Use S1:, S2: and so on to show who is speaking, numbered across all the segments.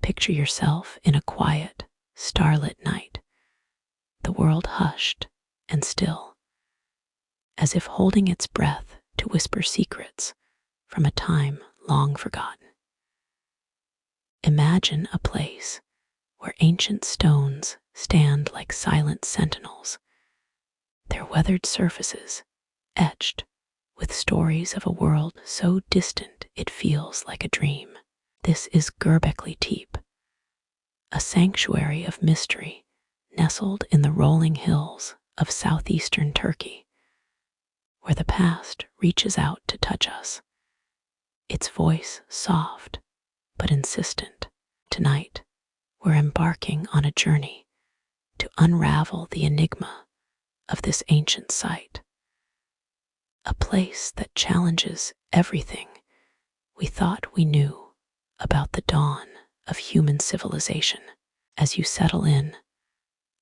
S1: Picture yourself in a quiet, starlit night, the world hushed and still, as if holding its breath to whisper secrets from a time long forgotten. Imagine a place where ancient stones stand like silent sentinels, their weathered surfaces etched with stories of a world so distant it feels like a dream. This is Göbekli Tepe, a sanctuary of mystery nestled in the rolling hills of southeastern Turkey, where the past reaches out to touch us, its voice soft but insistent. Tonight, we're embarking on a journey to unravel the enigma of this ancient site, a place that challenges everything we thought we knew about the dawn of human civilization. As you settle in,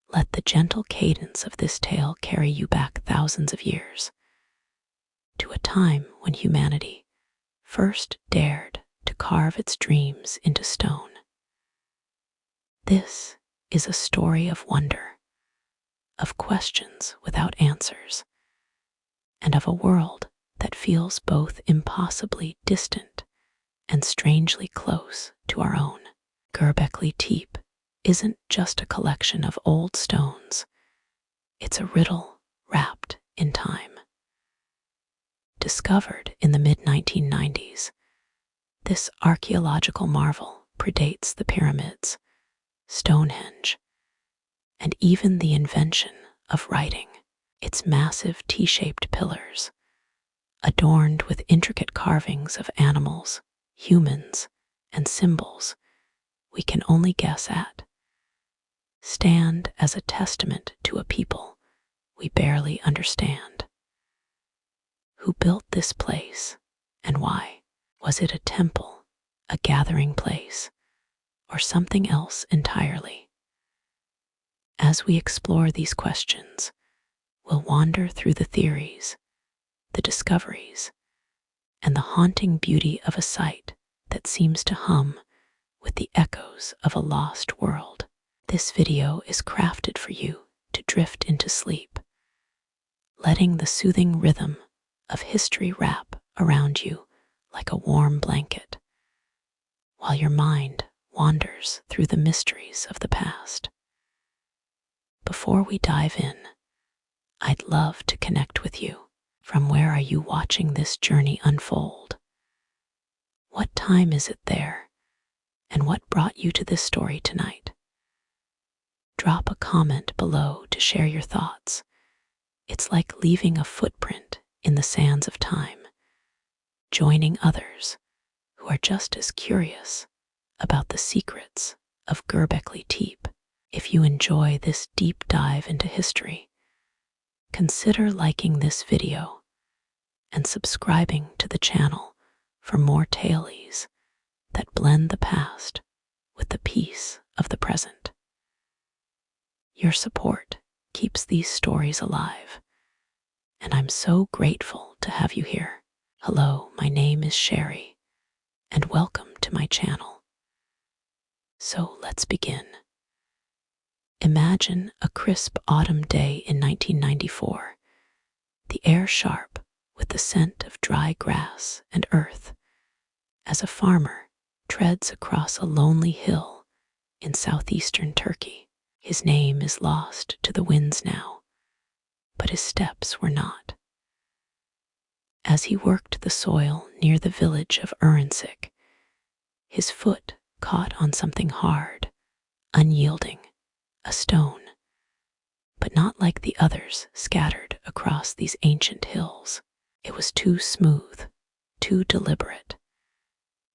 S1: let the gentle cadence of this tale carry you back thousands of years to a time when humanity first dared to carve its dreams into stone. This is a story of wonder, of questions without answers, and of a world that feels both impossibly distant and strangely close to our own. Göbekli Tepe isn't just a collection of old stones, it's a riddle wrapped in time. Discovered in the mid-1990s, this archaeological marvel predates the pyramids, Stonehenge, and even the invention of writing. Its massive T-shaped pillars, adorned with intricate carvings of animals, humans, and symbols we can only guess at, stand as a testament to a people we barely understand. Who built this place and why? Was it a temple, a gathering place, or something else entirely? As we explore these questions, we'll wander through the theories, the discoveries, and the haunting beauty of a site that seems to hum with the echoes of a lost world. This video is crafted for you to drift into sleep, letting the soothing rhythm of history wrap around you like a warm blanket, while your mind wanders through the mysteries of the past. Before we dive in, I'd love to connect with you. From where are you watching this journey unfold? What time is it there? And what brought you to this story tonight? Drop a comment below to share your thoughts. It's like leaving a footprint in the sands of time, joining others who are just as curious about the secrets of Göbekli Tepe. If you enjoy this deep dive into history, consider liking this video and subscribing to the channel for more tales that blend the past with the peace of the present. Your support keeps these stories alive, and I'm so grateful to have you here. Hello, my name is Sherry, and welcome to my channel. So let's begin. Imagine a crisp autumn day in 1994, the air sharp with the scent of dry grass and earth, as a farmer treads across a lonely hill in southeastern Turkey. His name is lost to the winds now, but his steps were not. As he worked the soil near the village of Urinsik, his foot caught on something hard, unyielding, a stone, but not like the others scattered across these ancient hills. It was too smooth, too deliberate,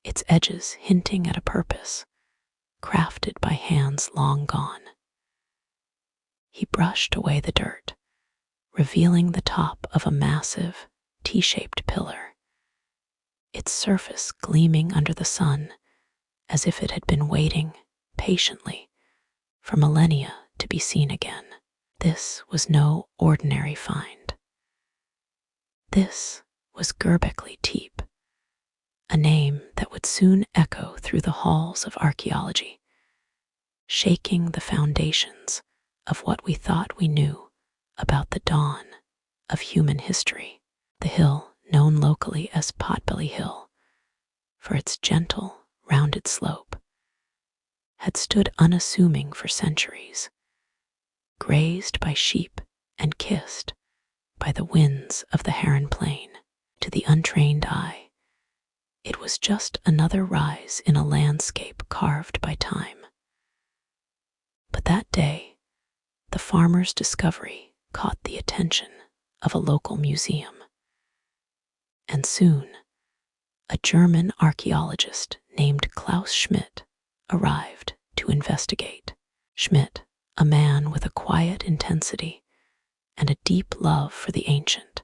S1: its edges hinting at a purpose, crafted by hands long gone. He brushed away the dirt, revealing the top of a massive, T-shaped pillar, its surface gleaming under the sun as if it had been waiting patiently for millennia to be seen again. This was no ordinary find. This was Göbekli Tepe, a name that would soon echo through the halls of archaeology, shaking the foundations of what we thought we knew about the dawn of human history. The hill, known locally as Potbelly Hill, for its gentle, rounded slope, had stood unassuming for centuries, grazed by sheep and kissed by the winds of the Heron Plain. To the untrained eye, it was just another rise in a landscape carved by time. But that day, the farmer's discovery caught the attention of a local museum. And soon, a German archaeologist named Klaus Schmidt arrived to investigate. Schmidt, a man with a quiet intensity and a deep love for the ancient,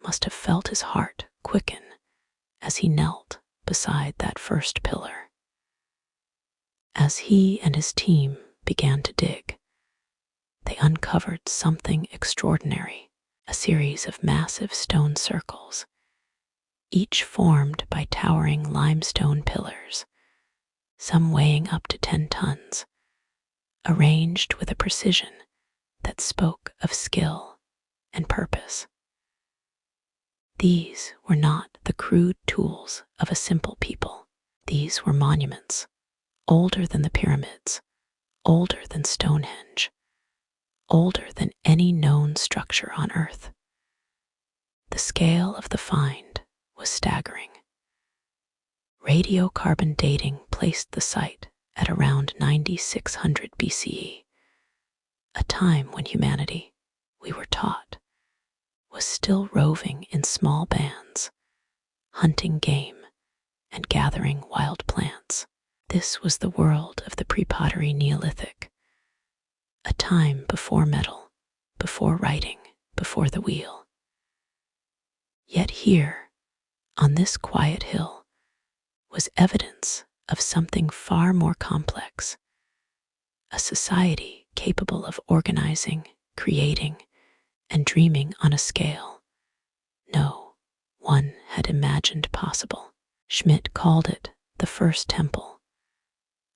S1: must have felt his heart quicken as he knelt beside that first pillar. As he and his team began to dig, they uncovered something extraordinary, a series of massive stone circles, each formed by towering limestone pillars, some weighing up to 10 tons, arranged with a precision that spoke of skill and purpose. These were not the crude tools of a simple people. These were monuments, older than the pyramids, older than Stonehenge, older than any known structure on Earth. The scale of the find was staggering. Radiocarbon dating placed the site at around 9600 BCE, a time when humanity, we were taught, was still roving in small bands, hunting game and gathering wild plants. This was the world of the pre-pottery Neolithic, a time before metal, before writing, before the wheel. Yet here, on this quiet hill, was evidence of something far more complex, a society capable of organizing, creating, and dreaming on a scale no one had imagined possible. Schmidt called it the first temple,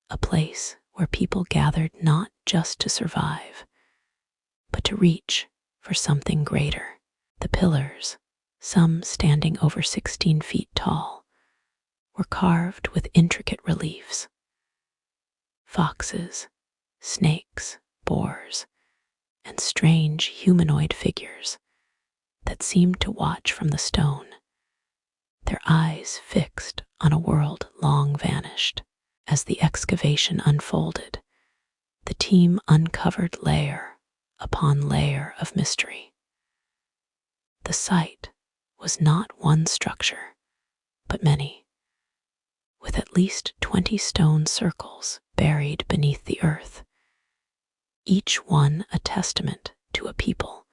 S1: a place where people gathered not just to survive, but to reach for something greater. The pillars, some standing over 16 feet tall, were carved with intricate reliefs. Foxes, snakes, boars, and strange humanoid figures that seemed to watch from the stone, their eyes fixed on a world long vanished. As the excavation unfolded, the team uncovered layer upon layer of mystery. The site was not one structure, but many, with at least 20 stone circles buried beneath the earth, each one a testament to a people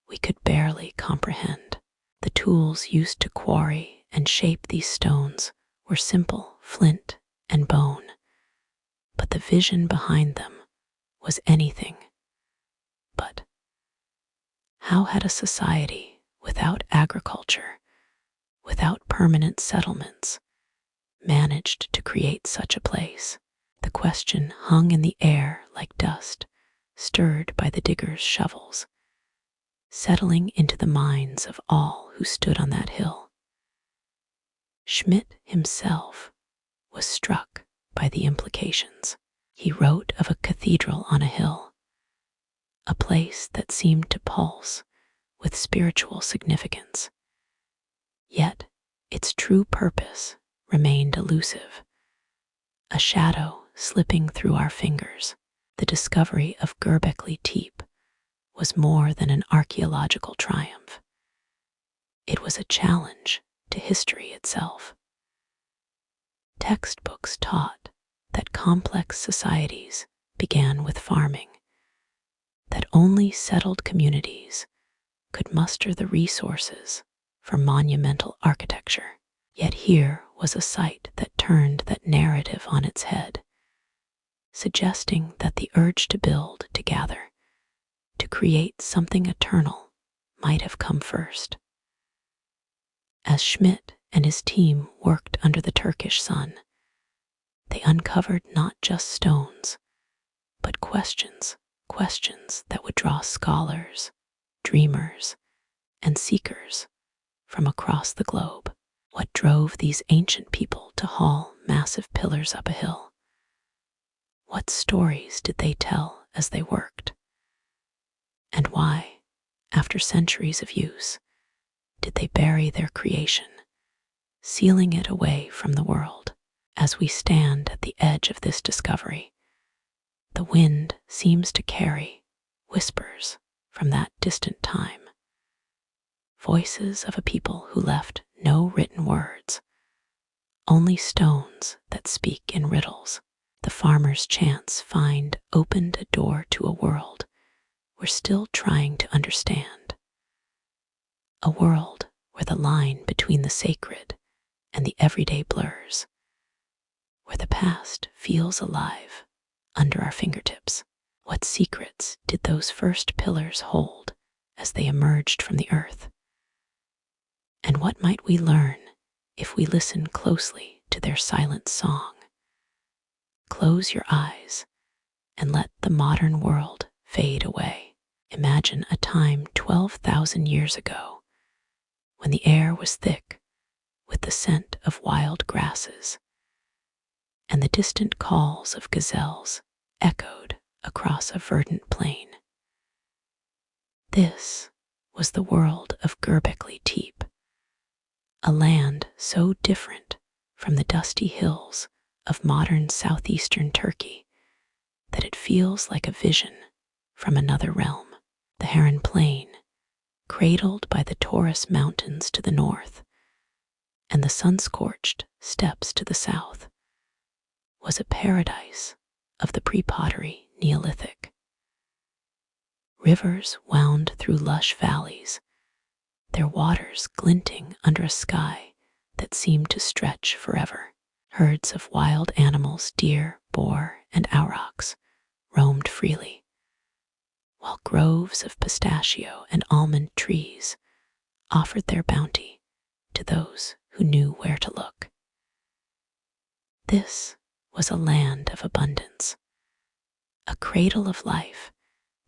S1: we could barely comprehend. The tools used to quarry and shape these stones were simple flint and bone, but the vision behind them was anything but. How had a society without agriculture, without permanent settlements, managed to create such a place? The question hung in the air like dust, stirred by the diggers' shovels, settling into the minds of all who stood on that hill. Schmidt himself was struck by the implications. He wrote of a cathedral on a hill, a place that seemed to pulse with spiritual significance. Yet its true purpose remained elusive, a shadow slipping through our fingers. The discovery of Göbekli Tepe was more than an archaeological triumph. It was a challenge to history itself. Textbooks taught that complex societies began with farming, that only settled communities could muster the resources for monumental architecture. Yet here was a site that turned that narrative on its head, suggesting that the urge to build, to gather, to create something eternal might have come first. As Schmidt and his team worked under the Turkish sun. They uncovered not just stones, but questions that would draw scholars, dreamers, and seekers from across the globe. What drove these ancient people to haul massive pillars up a hill? What stories did they tell as they worked? And why, after centuries of use, did they bury their creation, sealing it away from the world? As we stand at the edge of this discovery, the wind seems to carry whispers from that distant time, voices of a people who left no written words, only stones that speak in riddles. The farmer's chants find opened a door to a world we're still trying to understand, a world where the line between the sacred and the everyday blurs, where the past feels alive under our fingertips. What secrets did those first pillars hold as they emerged from the earth? And what might we learn if we listen closely to their silent song? Close your eyes and let the modern world fade away. Imagine a time 12,000 years ago when the air was thick with the scent of wild grasses, and the distant calls of gazelles echoed across a verdant plain. This was the world of Göbekli Tepe, a land so different from the dusty hills of modern southeastern Turkey that it feels like a vision from another realm. The Harran Plain, cradled by the Taurus Mountains to the north and the sun-scorched steppes to the south, was a paradise of the pre-pottery Neolithic. Rivers wound through lush valleys, their waters glinting under a sky that seemed to stretch forever. Herds of wild animals, deer, boar, and aurochs, roamed freely, while groves of pistachio and almond trees offered their bounty to those who knew where to look. This was a land of abundance, a cradle of life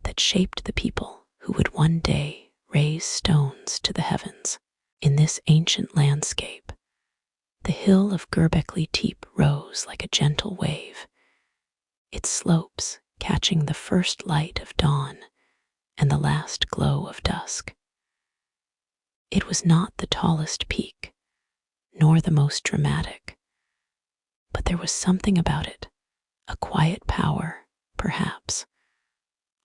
S1: that shaped the people who would one day raise stones to the heavens. In this ancient landscape, the hill of Göbekli Tepe rose like a gentle wave, its slopes catching the first light of dawn and the last glow of dusk. It was not the tallest peak, nor the most dramatic, but there was something about it, a quiet power, perhaps,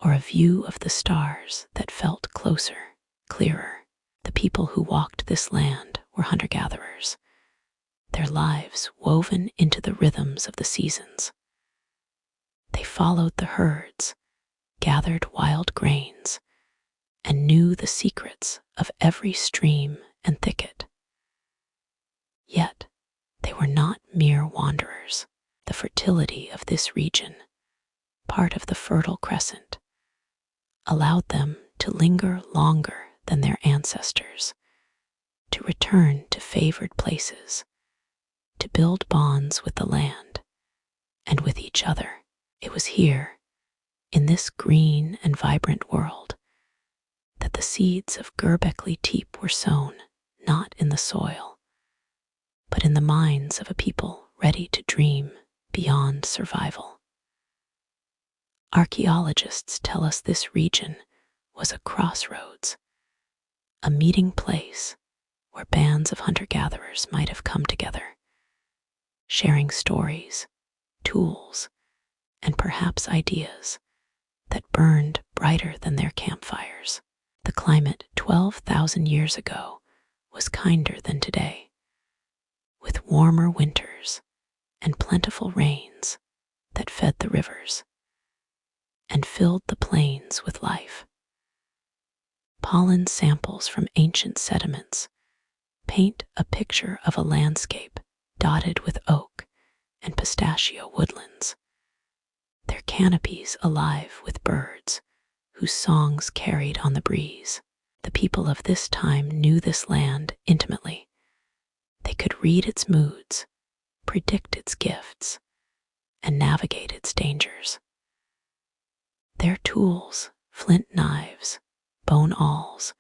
S1: or a view of the stars that felt closer, clearer. The people who walked this land were hunter-gatherers, their lives woven into the rhythms of the seasons. They followed the herds, gathered wild grains, and knew the secrets of every stream and thicket. Yet, they were not mere wanderers. The fertility of this region, part of the Fertile Crescent, allowed them to linger longer than their ancestors, to return to favored places, to build bonds with the land and with each other. It was here, in this green and vibrant world, that the seeds of Göbekli Tepe were sown, not in the soil, but in the minds of a people ready to dream beyond survival. Archaeologists tell us this region was a crossroads, a meeting place where bands of hunter-gatherers might have come together, sharing stories, tools, and perhaps ideas that burned brighter than their campfires. The climate 12,000 years ago was kinder than today, with warmer winters and plentiful rains that fed the rivers and filled the plains with life. Pollen samples from ancient sediments paint a picture of a landscape dotted with oak and pistachio woodlands, their canopies alive with birds whose songs carried on the breeze. The people of this time knew this land intimately. They could read its moods, predict its gifts, and navigate its dangers. Their tools, flint knives, bone awls,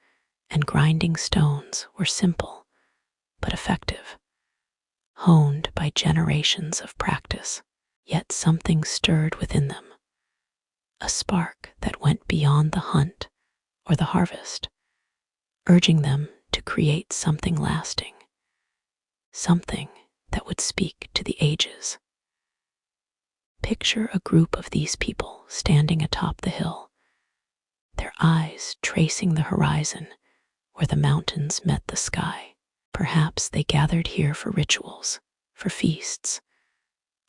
S1: and grinding stones, were simple but effective, honed by generations of practice. Yet something stirred within them, a spark that went beyond the hunt or the harvest, urging them to create something lasting, something that would speak to the ages. Picture a group of these people standing atop the hill, their eyes tracing the horizon where the mountains met the sky. Perhaps they gathered here for rituals, for feasts,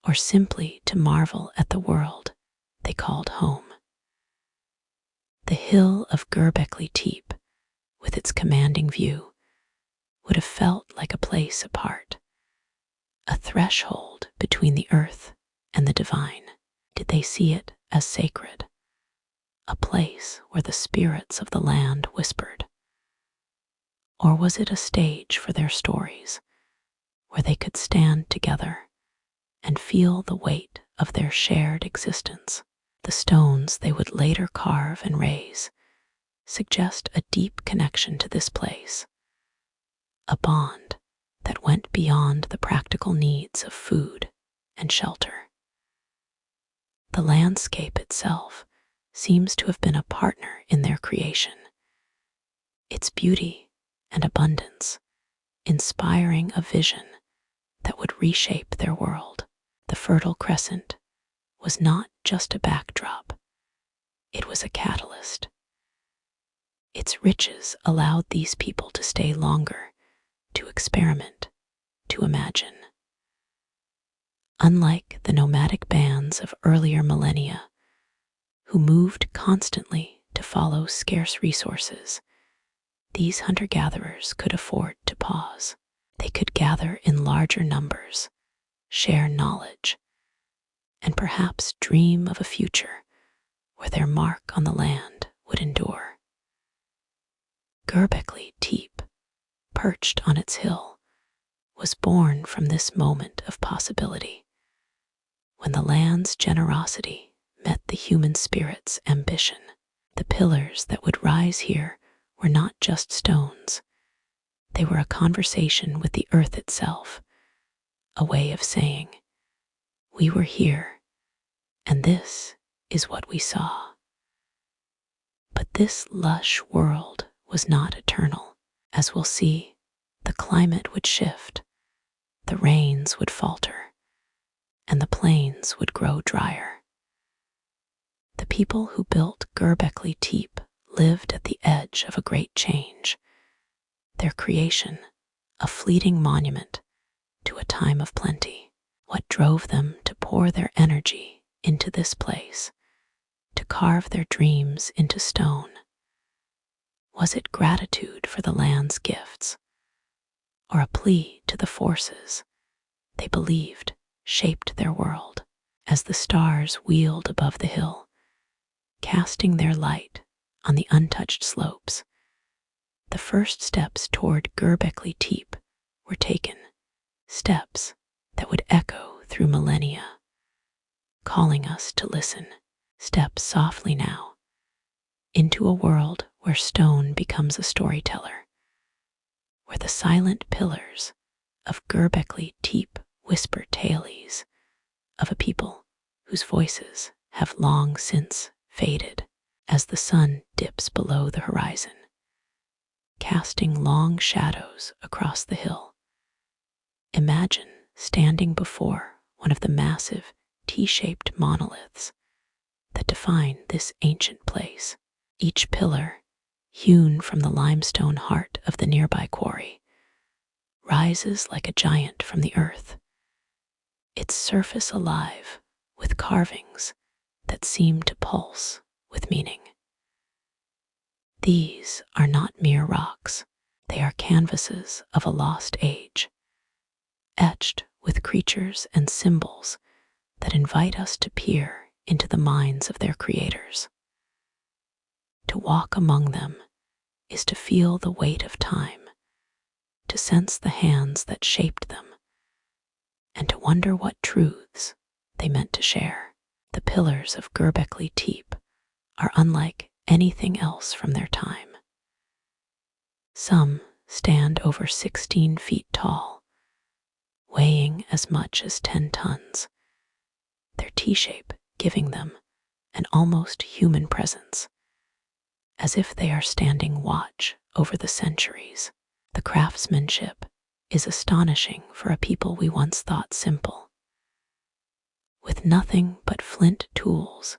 S1: or simply to marvel at the world they called home. The hill of Göbekli Tepe, with its commanding view, would have felt like a place apart, a threshold between the earth and the divine. Did they see it as sacred, a place where the spirits of the land whispered? Or was it a stage for their stories, where they could stand together and feel the weight of their shared existence? The stones they would later carve and raise suggest a deep connection to this place, a bond that went beyond the practical needs of food and shelter. The landscape itself seems to have been a partner in their creation, its beauty and abundance inspiring a vision that would reshape their world. The Fertile Crescent was not just a backdrop, it was a catalyst. Its riches allowed these people to stay longer, to experiment, to imagine. Unlike the nomadic bands of earlier millennia, who moved constantly to follow scarce resources, these hunter-gatherers could afford to pause. They could gather in larger numbers, share knowledge, and perhaps dream of a future where their mark on the land would endure. Göbekli Tepe, perched on its hill, was born from this moment of possibility, when the land's generosity met the human spirit's ambition. The pillars that would rise here were not just stones. They were a conversation with the earth itself, a way of saying, "We were here, and this is what we saw." But this lush world was not eternal. As we'll see, the climate would shift, the rains would falter, and the plains would grow drier. The people who built Göbekli Tepe lived at the edge of a great change, their creation a fleeting monument to a time of plenty. What drove them to pour their energy into this place, to carve their dreams into stone? Was it gratitude for the land's gifts, or a plea to the forces they believed shaped their world? As the stars wheeled above the hill, casting their light on the untouched slopes, the first steps toward Göbekli Tepe were taken, steps that would echo through millennia, calling us to listen. Step softly now into a world where stone becomes a storyteller, where the silent pillars of Göbekli Tepe whisper tales of a people whose voices have long since faded. As the sun dips below the horizon, casting long shadows across the hill, imagine standing before one of the massive T-shaped monoliths that define this ancient place. Each pillar, hewn from the limestone heart of the nearby quarry, rises like a giant from the earth, its surface alive with carvings that seem to pulse with meaning. These are not mere rocks, they are canvases of a lost age, etched with creatures and symbols that invite us to peer into the minds of their creators. To walk among them is to feel the weight of time, to sense the hands that shaped them, and to wonder what truths they meant to share. The pillars of Göbekli Tepe are unlike anything else from their time. Some stand over 16 feet tall, weighing as much as 10 tons, their T-shape giving them an almost human presence, as if they are standing watch over the centuries. The craftsmanship is astonishing for a people we once thought simple. With nothing but flint tools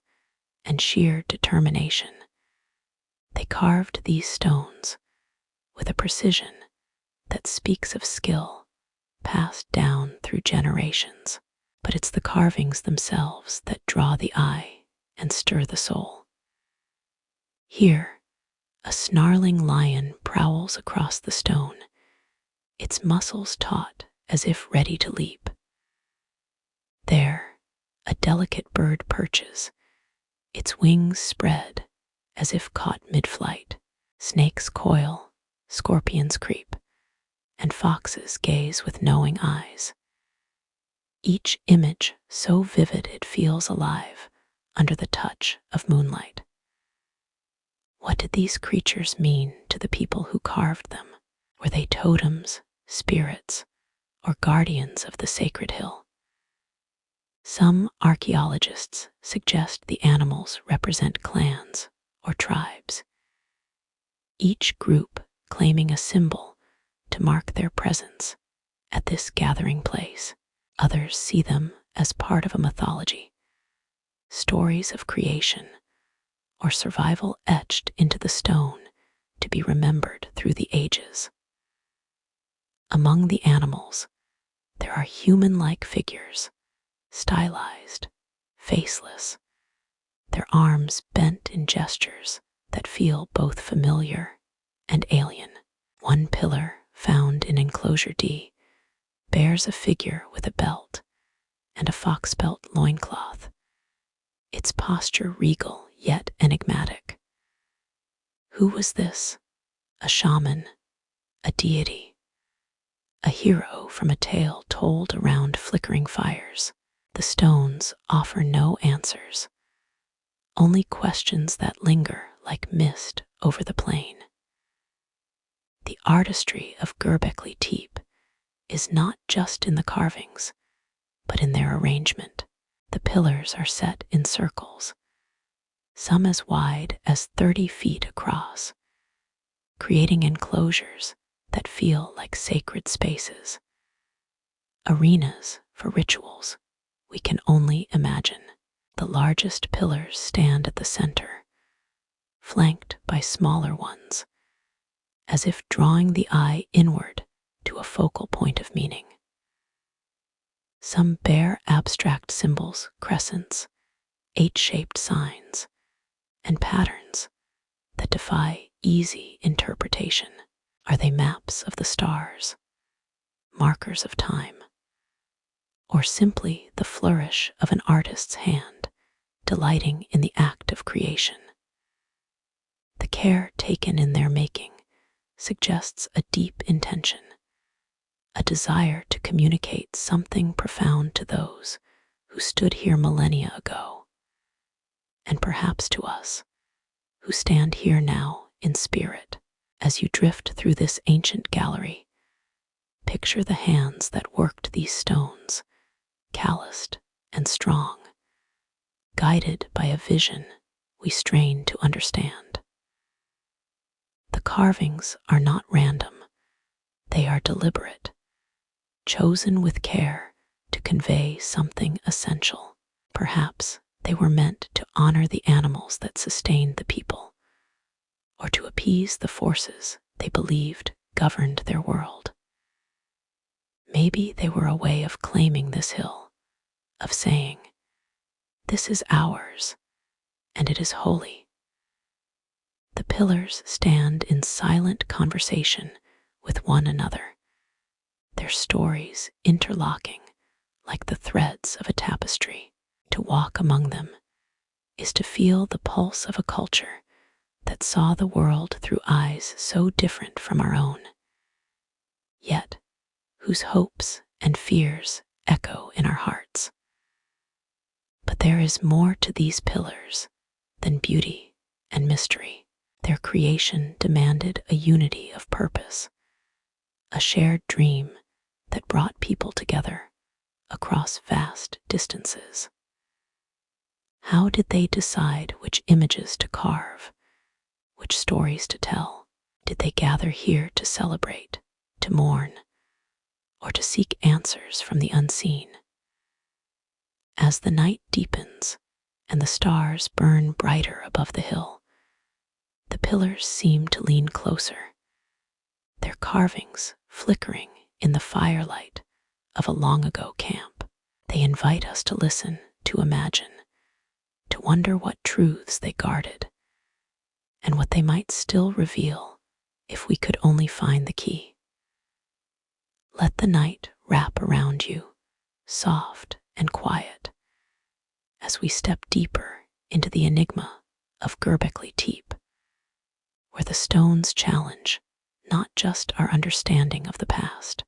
S1: and sheer determination, they carved these stones with a precision that speaks of skill passed down through generations. But it's the carvings themselves that draw the eye and stir the soul. Here, a snarling lion prowls across the stone, its muscles taut as if ready to leap. There, a delicate bird perches, its wings spread as if caught mid-flight. Snakes coil, scorpions creep, and foxes gaze with knowing eyes. Each image so vivid it feels alive under the touch of moonlight. What did these creatures mean to the people who carved them? Were they totems, spirits, or guardians of the sacred hill? Some archaeologists suggest the animals represent clans or tribes, each group claiming a symbol to mark their presence at this gathering place. Others see them as part of a mythology, stories of creation or survival etched into the stone to be remembered through the ages. Among the animals, there are human-like figures, stylized, faceless, their arms bent in gestures that feel both familiar and alien. One pillar, found in enclosure D, bears a figure with a belt and a fox-pelt loincloth, its posture regal yet enigmatic. Who was this? A shaman, a deity, a hero from a tale told around flickering fires. The stones offer no answers, only questions that linger like mist over the plain. The artistry of Göbekli Tepe is not just in the carvings, but in their arrangement. The pillars are set in circles, some as wide as 30 feet across, creating enclosures that feel like sacred spaces, arenas for rituals we can only imagine. The largest pillars stand at the center, flanked by smaller ones, as if drawing the eye inward to a focal point of meaning. Some bear abstract symbols, crescents, H-shaped signs, and patterns that defy easy interpretation. Are they maps of the stars, markers of time, or simply the flourish of an artist's hand, delighting in the act of creation? The care taken in their making suggests a deep intention, a desire to communicate something profound to those who stood here millennia ago, and perhaps to us, who stand here now in spirit. As you drift through this ancient gallery, picture the hands that worked these stones, calloused and strong, guided by a vision we strain to understand. The carvings are not random, they are deliberate, chosen with care to convey something essential. Perhaps they were meant to honor the animals that sustained the people, or to appease the forces they believed governed their world. Maybe they were a way of claiming this hill, of saying, "This is ours, and it is holy." The pillars stand in silent conversation with one another, their stories interlocking like the threads of a tapestry. To walk among them is to feel the pulse of a culture that saw the world through eyes so different from our own. yet whose hopes and fears echo in our hearts. But there is more to these pillars than beauty and mystery. Their creation demanded a unity of purpose, a shared dream that brought people together across vast distances. How did they decide which images to carve, which stories to tell? Did they gather here to celebrate, to mourn, or to seek answers from the unseen? As the night deepens and the stars burn brighter above the hill, the pillars seem to lean closer, their carvings flickering in the firelight of a long-ago camp. They invite us to listen, to imagine, to wonder what truths they guarded, and what they might still reveal if we could only find the key. Let the night wrap around you, soft and quiet, as we step deeper into the enigma of Göbekli Tepe, where the stones challenge not just our understanding of the past,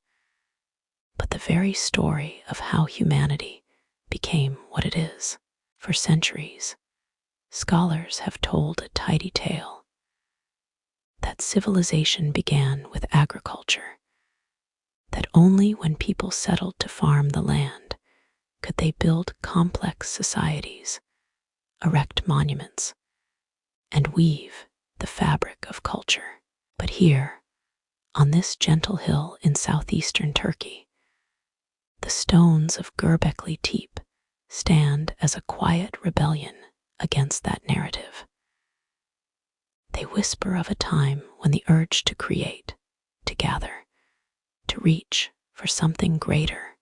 S1: but the very story of how humanity became what it is. For centuries, scholars have told a tidy tale that civilization began with agriculture, that only when people settled to farm the land could they build complex societies, erect monuments, and weave the fabric of culture. But here, on this gentle hill in southeastern Turkey, the stones of Göbekli Tepe stand as a quiet rebellion against that narrative. They whisper of a time when the urge to create, to gather, to reach for something greater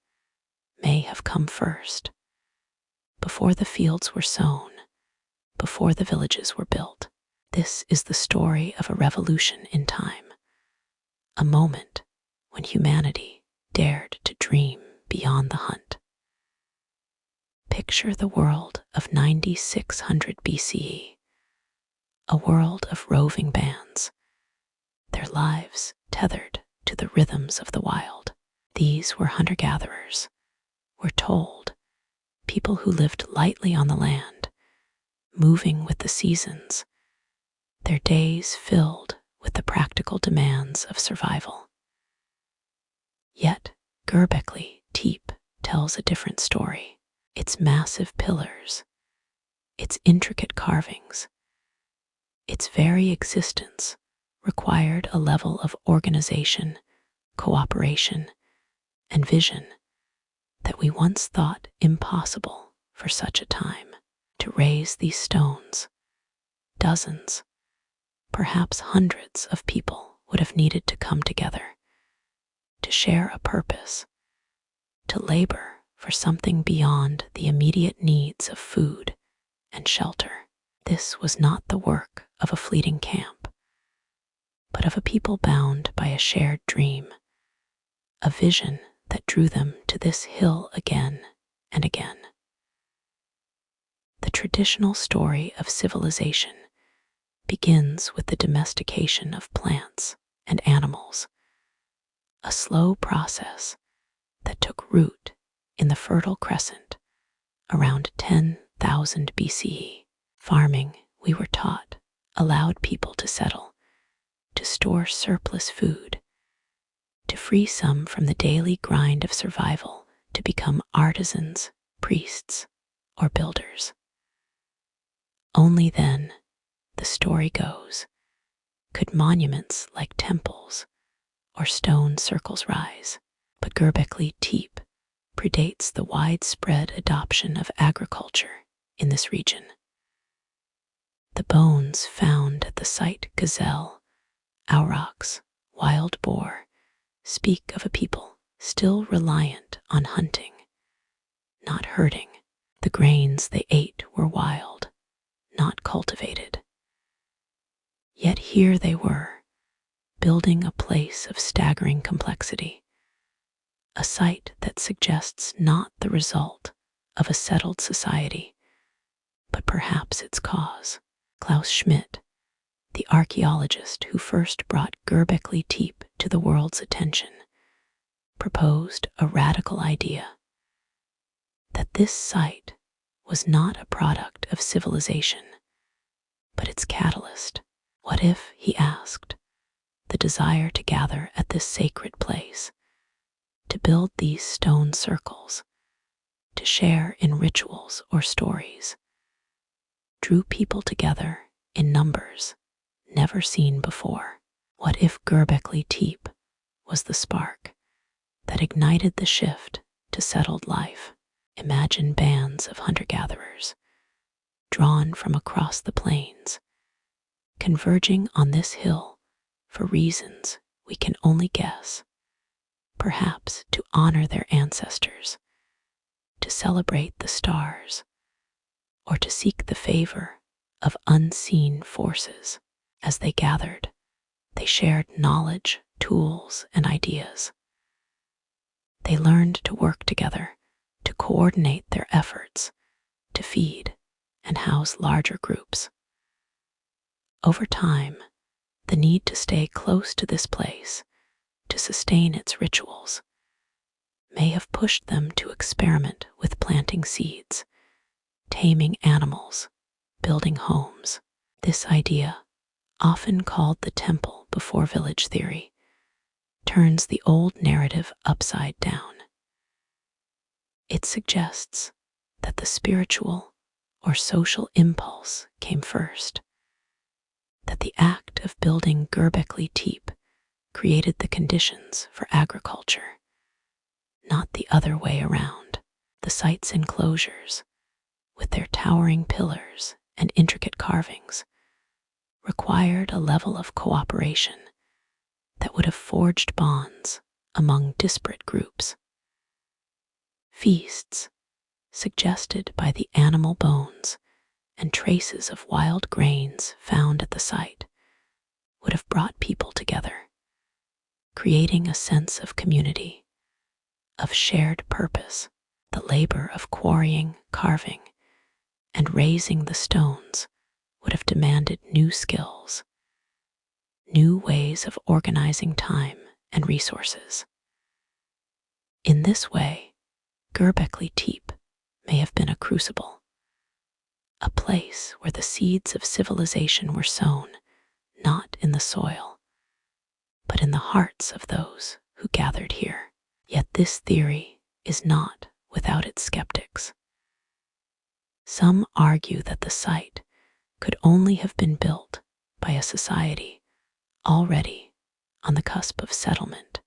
S1: may have come first, before the fields were sown, before the villages were built. This is the story of a revolution in time, a moment when humanity dared to dream beyond the hunt. Picture the world of 9600 BCE, a world of roving bands, their lives tethered to the rhythms of the wild. These were hunter-gatherers, we're told, people who lived lightly on the land, moving with the seasons, their days filled with the practical demands of survival. Yet Göbekli Tepe tells a different story. Its massive pillars, its intricate carvings, its very existence required a level of organization, cooperation, and vision that we once thought impossible for such a time. To raise these stones, dozens, perhaps hundreds of people would have needed to come together, to share a purpose, to labor for something beyond the immediate needs of food and shelter. This was not the work of a fleeting camp, but of a people bound by a shared dream, a vision that drew them to this hill again and again. The traditional story of civilization begins with the domestication of plants and animals, a slow process that took root in the Fertile Crescent around 10,000 BCE. Farming, we were taught, allowed people to settle, to store surplus food, to free some from the daily grind of survival to become artisans, priests, or builders. Only then, the story goes, could monuments like temples or stone circles rise. But Göbekli Tepe predates the widespread adoption of agriculture in this region. The bones found at the site gazelle, aurochs, wild boar speak of a people still reliant on hunting, not herding. The grains they ate were wild, not cultivated. Yet here they were, building a place of staggering complexity, a site that suggests not the result of a settled society, but perhaps its cause. Klaus Schmidt, the archaeologist who first brought Göbekli Tepe to the world's attention, proposed a radical idea that this site was not a product of civilization, but its catalyst. What if, he asked, the desire to gather at this sacred place, to build these stone circles, to share in rituals or stories, drew people together in numbers never seen before? What if Göbekli Tepe was the spark that ignited the shift to settled life? Imagine bands of hunter-gatherers, drawn from across the plains, converging on this hill for reasons we can only guess, perhaps to honor their ancestors, to celebrate the stars, or to seek the favor of unseen forces. As they gathered, they shared knowledge, tools, and ideas. They learned to work together, to coordinate their efforts, to feed and house larger groups. Over time, the need to stay close to this place, to sustain its rituals, may have pushed them to experiment with planting seeds, taming animals, building homes. This idea, often called the temple before village theory, turns the old narrative upside down. It suggests that the spiritual or social impulse came first, that the act of building Göbekli Tepe created the conditions for agriculture, not the other way around. The site's enclosures, with their towering pillars and intricate carvings, required a level of cooperation that would have forged bonds among disparate groups. Feasts, suggested by the animal bones and traces of wild grains found at the site, would have brought people together, creating a sense of community, of shared purpose. The labor of quarrying, carving, and raising the stones would have demanded new skills, new ways of organizing time and resources. In this way, Göbekli Tepe may have been a crucible, a place where the seeds of civilization were sown, not in the soil, but in the hearts of those who gathered here. Yet this theory is not without its skeptics. Some argue that the site could only have been built by a society already on the cusp of settlement,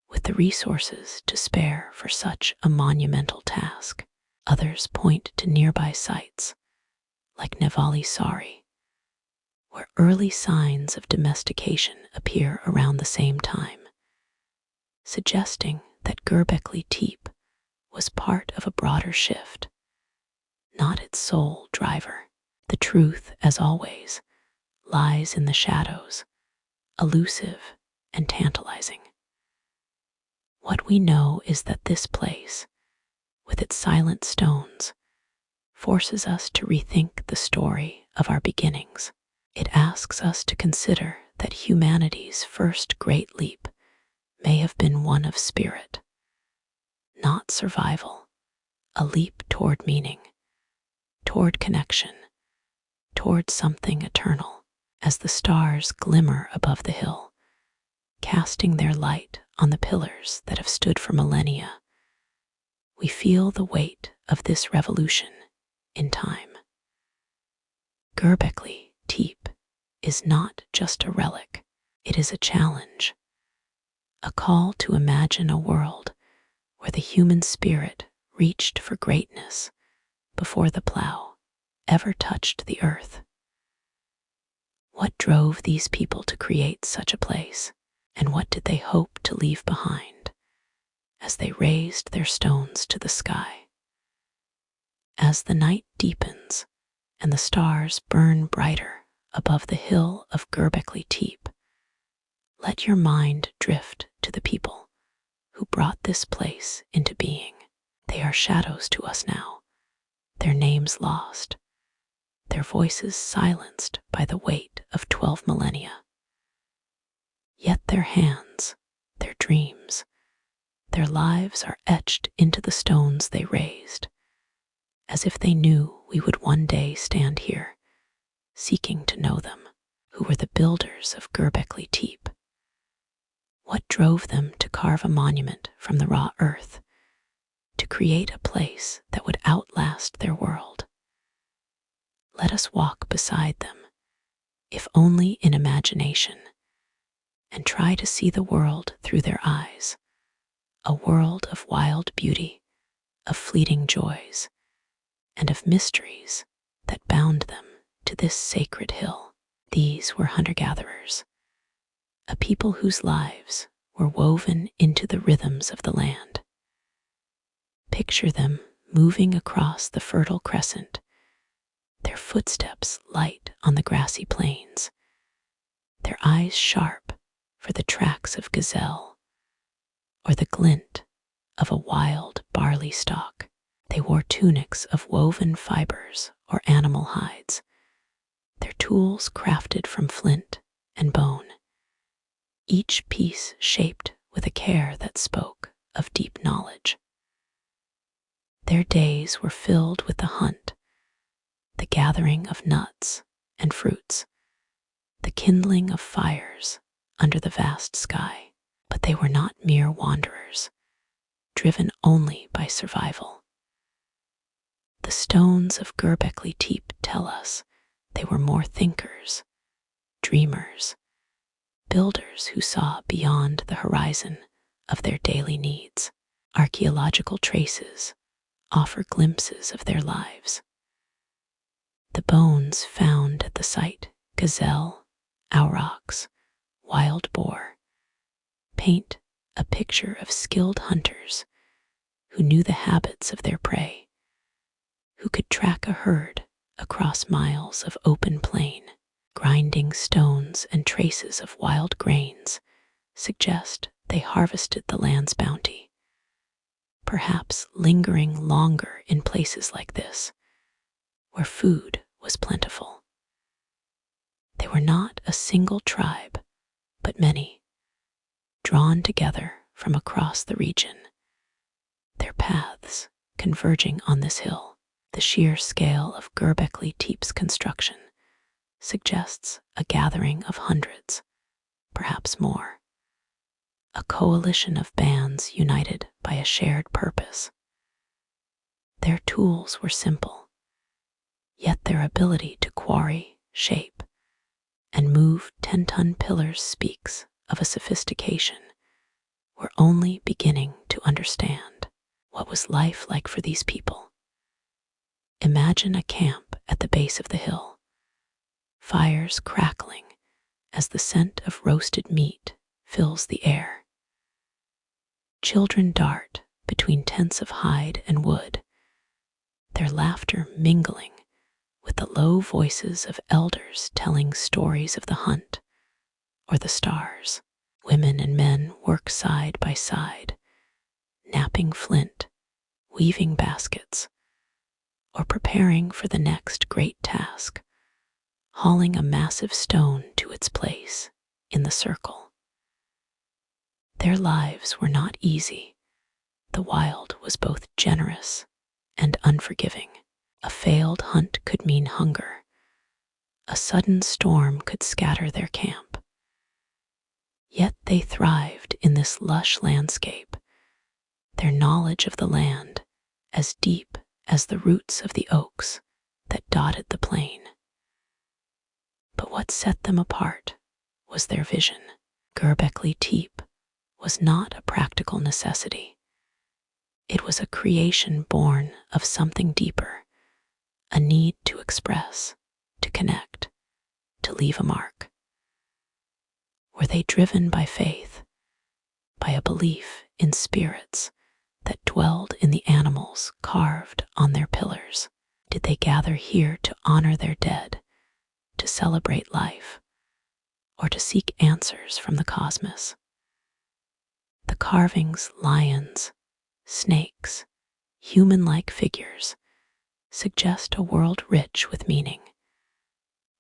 S1: with the resources to spare for such a monumental task. Others point to nearby sites, like Nevali Sari, where early signs of domestication appear around the same time, suggesting that Göbekli Tepe was part of a broader shift, not its sole driver. The truth, as always, lies in the shadows, elusive and tantalizing. What we know is that this place, with its silent stones, forces us to rethink the story of our beginnings. It asks us to consider that humanity's first great leap may have been one of spirit, not survival, a leap toward meaning, toward connection, toward something eternal. As the stars glimmer above the hill, casting their light on the pillars that have stood for millennia, we feel the weight of this revolution in time. Göbekli Tepe is not just a relic, it is a challenge, a call to imagine a world where the human spirit reached for greatness before the plow ever touched the earth. What drove these people to create such a place, and what did they hope to leave behind as they raised their stones to the sky? As the night deepens and the stars burn brighter above the hill of Göbekli Tepe, let your mind drift to the people who brought this place into being. They are shadows to us now, their names lost, their voices silenced by the weight of 12 millennia. Yet their hands, their dreams, Their lives are etched into the stones they raised, as if they knew we would one day stand here, seeking to know them. Who were the builders of Göbekli Tepe? What drove them to carve a monument from the raw earth, to create a place that would outlast their world? Let us walk beside them, if only in imagination, and try to see the world through their eyes, a world of wild beauty, of fleeting joys, and of mysteries that bound them to this sacred hill. These were hunter-gatherers, a people whose lives were woven into the rhythms of the land. Picture them moving across the Fertile Crescent, their footsteps light on the grassy plains, their eyes sharp for the tracks of gazelle or the glint of a wild barley stalk. They wore tunics of woven fibers or animal hides, their tools crafted from flint and bone, each piece shaped with a care that spoke of deep knowledge. Their days were filled with the hunt, the gathering of nuts and fruits, the kindling of fires under the vast sky. But they were not mere wanderers, driven only by survival. The stones of Göbekli Tepe tell us they were more thinkers, dreamers, builders who saw beyond the horizon of their daily needs. Archaeological traces offer glimpses of their lives. The bones found at the site, gazelle, aurochs, wild boar, paint a picture of skilled hunters who knew the habits of their prey, who could track a herd across miles of open plain. Grinding stones and traces of wild grains suggest they harvested the land's bounty, perhaps lingering longer in places like this, where food was plentiful. They were not a single tribe, but many, drawn together from across the region, their paths converging on this hill. The sheer scale of Göbekli Tepe's construction suggests a gathering of hundreds, perhaps more, a coalition of bands united by a shared purpose. Their tools were simple, yet their ability to quarry, shape, and move 10-ton pillars speaks of a sophistication we're only beginning to understand. What was life like for these people? Imagine a camp at the base of the hill, fires crackling as the scent of roasted meat fills the air. Children dart between tents of hide and wood, their laughter mingling with the low voices of elders telling stories of the hunt or the stars. Women and men work side by side, knapping flint, weaving baskets, or preparing for the next great task, hauling a massive stone to its place in the circle. Their lives were not easy. The wild was both generous and unforgiving. A failed hunt could mean hunger. A sudden storm could scatter their camp. Yet they thrived in this lush landscape, their knowledge of the land as deep as the roots of the oaks that dotted the plain. But what set them apart was their vision. Göbekli Tepe was not a practical necessity. It was a creation born of something deeper, a need to express, to connect, to leave a mark. Were they driven by faith, by a belief in spirits that dwelled in the animals carved on their pillars? Did they gather here to honor their dead, to celebrate life, or to seek answers from the cosmos? The carvings, lions, snakes, human-like figures, suggest a world rich with meaning,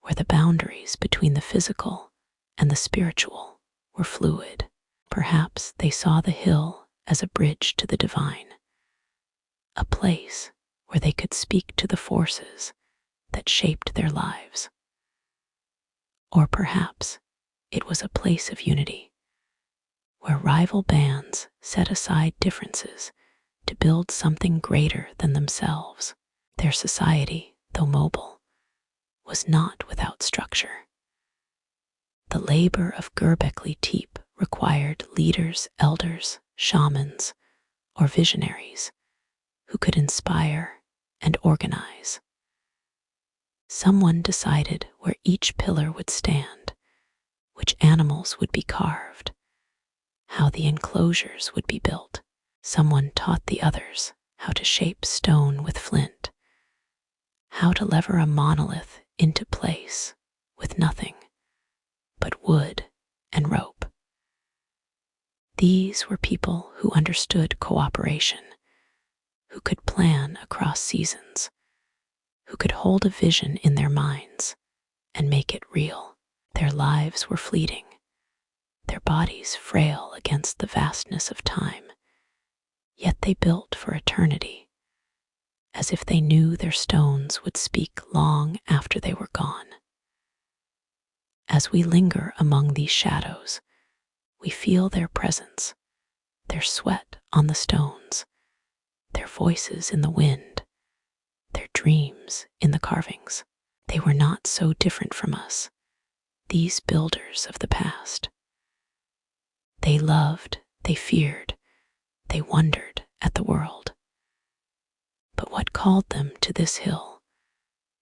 S1: where the boundaries between the physical and the spiritual were fluid. Perhaps they saw the hill as a bridge to the divine, a place where they could speak to the forces that shaped their lives. Or perhaps it was a place of unity, where rival bands set aside differences to build something greater than themselves. Their society, though mobile, was not without structure. The labor of Göbekli Tepe required leaders, elders, shamans, or visionaries who could inspire and organize. Someone decided where each pillar would stand, which animals would be carved, how the enclosures would be built. Someone taught the others how to shape stone with flint, how to lever a monolith into place with nothing but wood and rope. These were people who understood cooperation, who could plan across seasons, who could hold a vision in their minds and make it real. Their lives were fleeting, their bodies frail against the vastness of time, yet they built for eternity, as if they knew their stones would speak long after they were gone. As we linger among these shadows, we feel their presence, their sweat on the stones, their voices in the wind, their dreams in the carvings. They were not so different from us, these builders of the past. They loved, they feared, they wondered at the world. But what called them to this hill,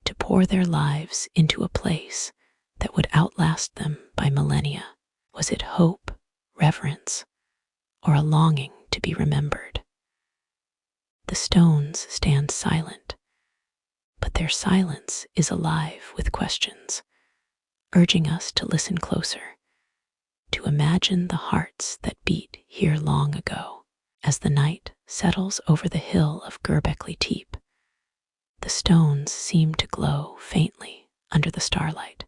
S1: to pour their lives into a place that would outlast them by millennia? Was it hope, reverence, or a longing to be remembered? The stones stand silent, but their silence is alive with questions, urging us to listen closer, to imagine the hearts that beat here long ago. As the night settles over the hill of Göbekli Tepe, the stones seem to glow faintly under the starlight,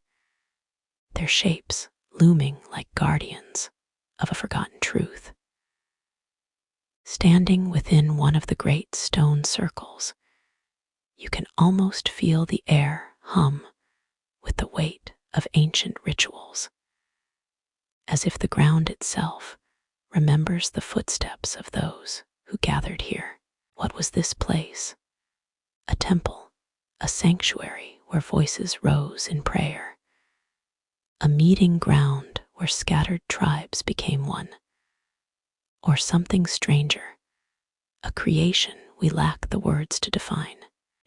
S1: their shapes looming like guardians of a forgotten truth. Standing within one of the great stone circles, you can almost feel the air hum with the weight of ancient rituals, as if the ground itself remembers the footsteps of those who gathered here. What was this place? A temple, a sanctuary where voices rose in prayer, a meeting ground where scattered tribes became one, or something stranger, a creation we lack the words to define.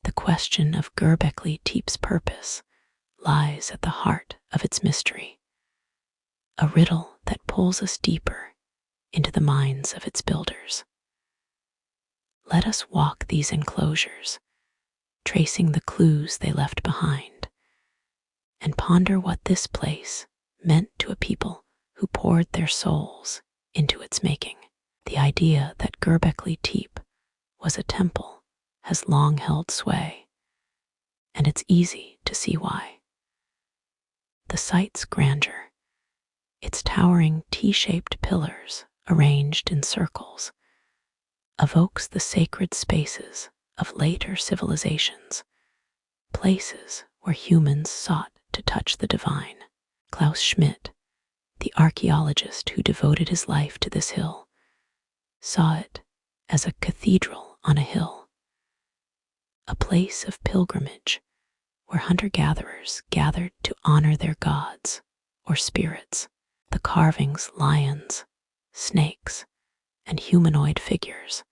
S1: The question of Göbekli Tepe's purpose lies at the heart of its mystery, a riddle that pulls us deeper into the minds of its builders. Let us walk these enclosures, tracing the clues they left behind, and ponder what this place meant to a people who poured their souls into its making. The idea that Göbekli Tepe was a temple has long held sway, and it's easy to see why. The site's grandeur, its towering T-shaped pillars arranged in circles, evokes the sacred spaces of later civilizations, places where humans sought to touch the divine. Klaus Schmidt, the archaeologist who devoted his life to this hill, saw it as a cathedral on a hill, a place of pilgrimage where hunter-gatherers gathered to honor their gods or spirits. The carvings, lions, snakes, and humanoid figures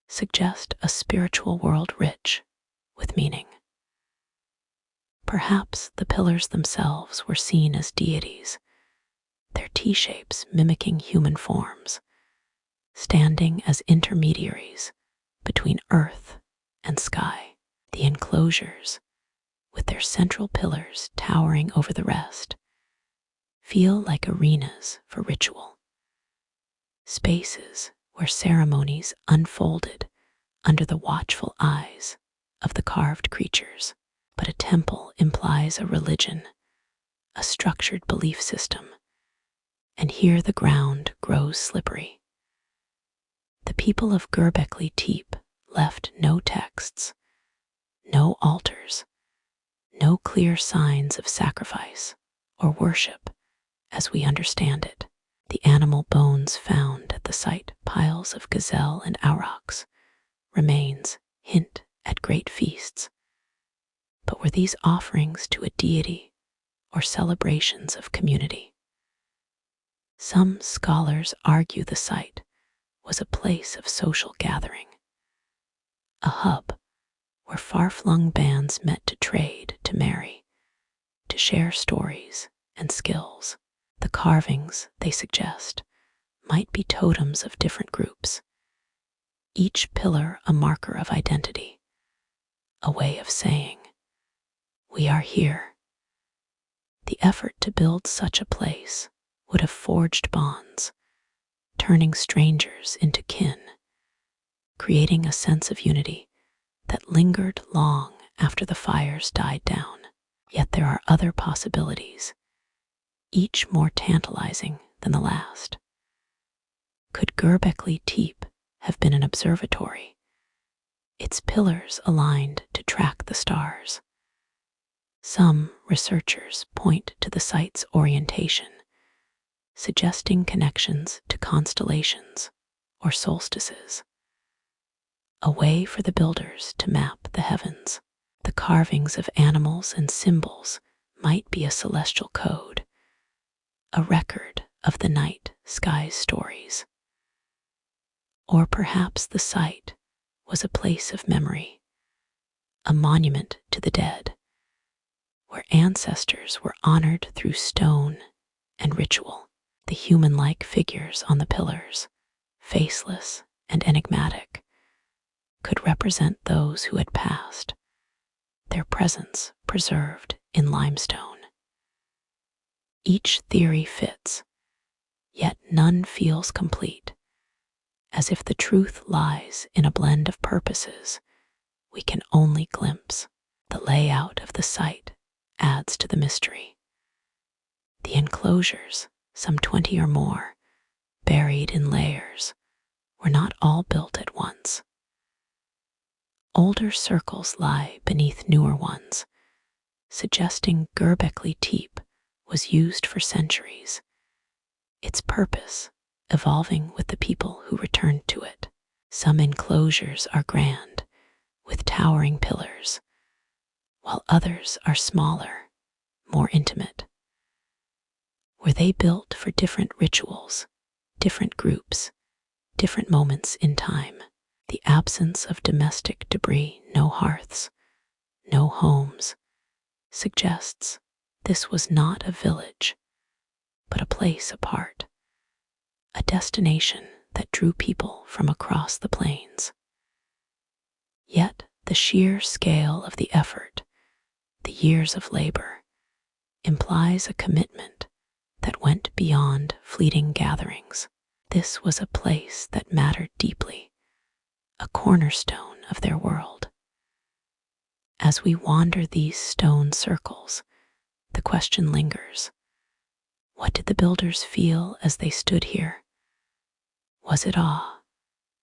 S1: suggest a spiritual world rich with meaning. Perhaps the pillars themselves were seen as deities, their T-shapes mimicking human forms, standing as intermediaries between earth and sky. The enclosures, with their central pillars towering over the rest, feel like arenas for ritual, spaces where ceremonies unfolded under the watchful eyes of the carved creatures. But a temple implies a religion, a structured belief system, and here the ground grows slippery. The people of Göbekli Tepe left no texts, no altars, no clear signs of sacrifice or worship as we understand it. The animal bones found at the site, piles of gazelle and aurochs, remains hint at great feasts. But were these offerings to a deity or celebrations of community? Some scholars argue the site was a place of social gathering, a hub where far-flung bands met to trade, to marry, to share stories and skills. The carvings, they suggest, might be totems of different groups, each pillar a marker of identity, a way of saying, "We are here." The effort to build such a place would have forged bonds, turning strangers into kin, creating a sense of unity that lingered long after the fires died down. Yet there are other possibilities, each more tantalizing than the last. Could Göbekli Tepe have been an observatory, its pillars aligned to track the stars? Some researchers point to the site's orientation, suggesting connections to constellations or solstices, a way for the builders to map the heavens. The carvings of animals and symbols might be a celestial code, a record of the night sky's stories. Or perhaps the site was a place of memory, a monument to the dead, where ancestors were honored through stone and ritual. The human-like figures on the pillars, faceless and enigmatic, could represent those who had passed, their presence preserved in limestone. Each theory fits, yet none feels complete, as if the truth lies in a blend of purposes we can only glimpse. The layout of the site adds to the mystery. The enclosures, some 20 or more, buried in layers, were not all built at once. Older circles lie beneath newer ones, suggesting Göbekli Tepe was used for centuries, its purpose evolving with the people who returned to it. Some enclosures are grand, with towering pillars, while others are smaller, more intimate. Were they built for different rituals, different groups, different moments in time? The absence of domestic debris, no hearths, no homes, suggests this was not a village, but a place apart, a destination that drew people from across the plains. Yet the sheer scale of the effort, the years of labor, implies a commitment that went beyond fleeting gatherings. This was a place that mattered deeply, a cornerstone of their world. As we wander these stone circles, the question lingers: what did the builders feel as they stood here? Was it awe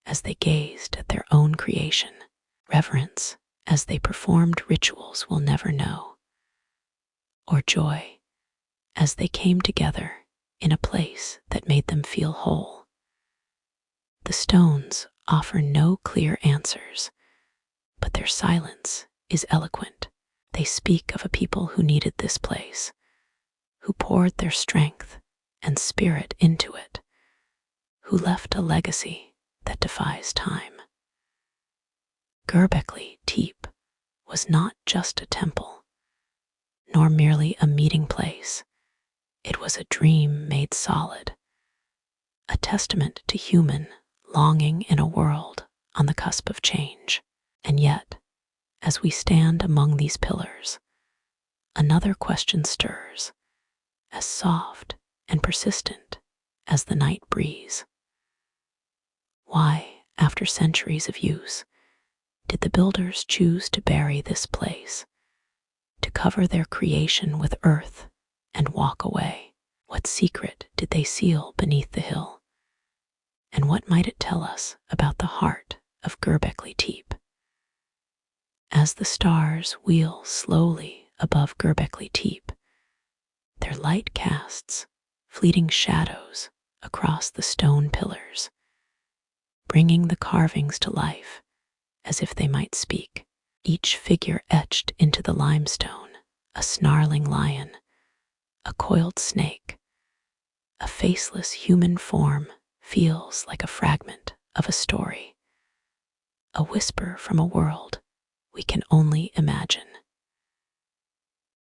S1: as they gazed at their own creation, reverence as they performed rituals we'll never know, or joy as they came together in a place that made them feel whole? The stones offer no clear answers, but their silence is eloquent. They speak of a people who needed this place, who poured their strength and spirit into it, who left a legacy that defies time. Göbekli Tepe was not just a temple, nor merely a meeting place. It was a dream made solid, a testament to human longing in a world on the cusp of change. And yet, as we stand among these pillars, another question stirs, as soft and persistent as the night breeze. Why, after centuries of use, did the builders choose to bury this place, to cover their creation with earth and walk away? What secret did they seal beneath the hill? And what might it tell us about the heart of Göbekli Tepe? As the stars wheel slowly above Göbekli Tepe, their light casts fleeting shadows across the stone pillars, bringing the carvings to life as if they might speak. Each figure etched into the limestone, a snarling lion, a coiled snake, a faceless human form, feels like a fragment of a story, a whisper from a world we can only imagine.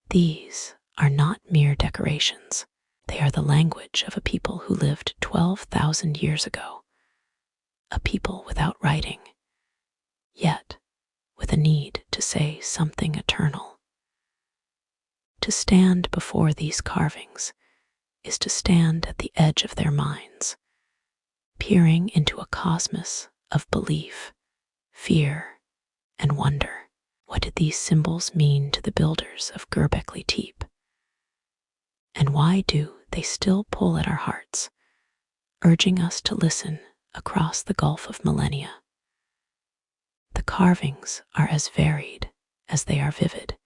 S1: These are not mere decorations. They are the language of a people who lived 12,000 years ago, a people without writing, yet with a need to say something eternal. To stand before these carvings is to stand at the edge of their minds, peering into a cosmos of belief, fear, and wonder. What did these symbols mean to the builders of Göbekli Tepe? And why do they still pull at our hearts, urging us to listen across the gulf of millennia? The carvings are as varied as they are vivid,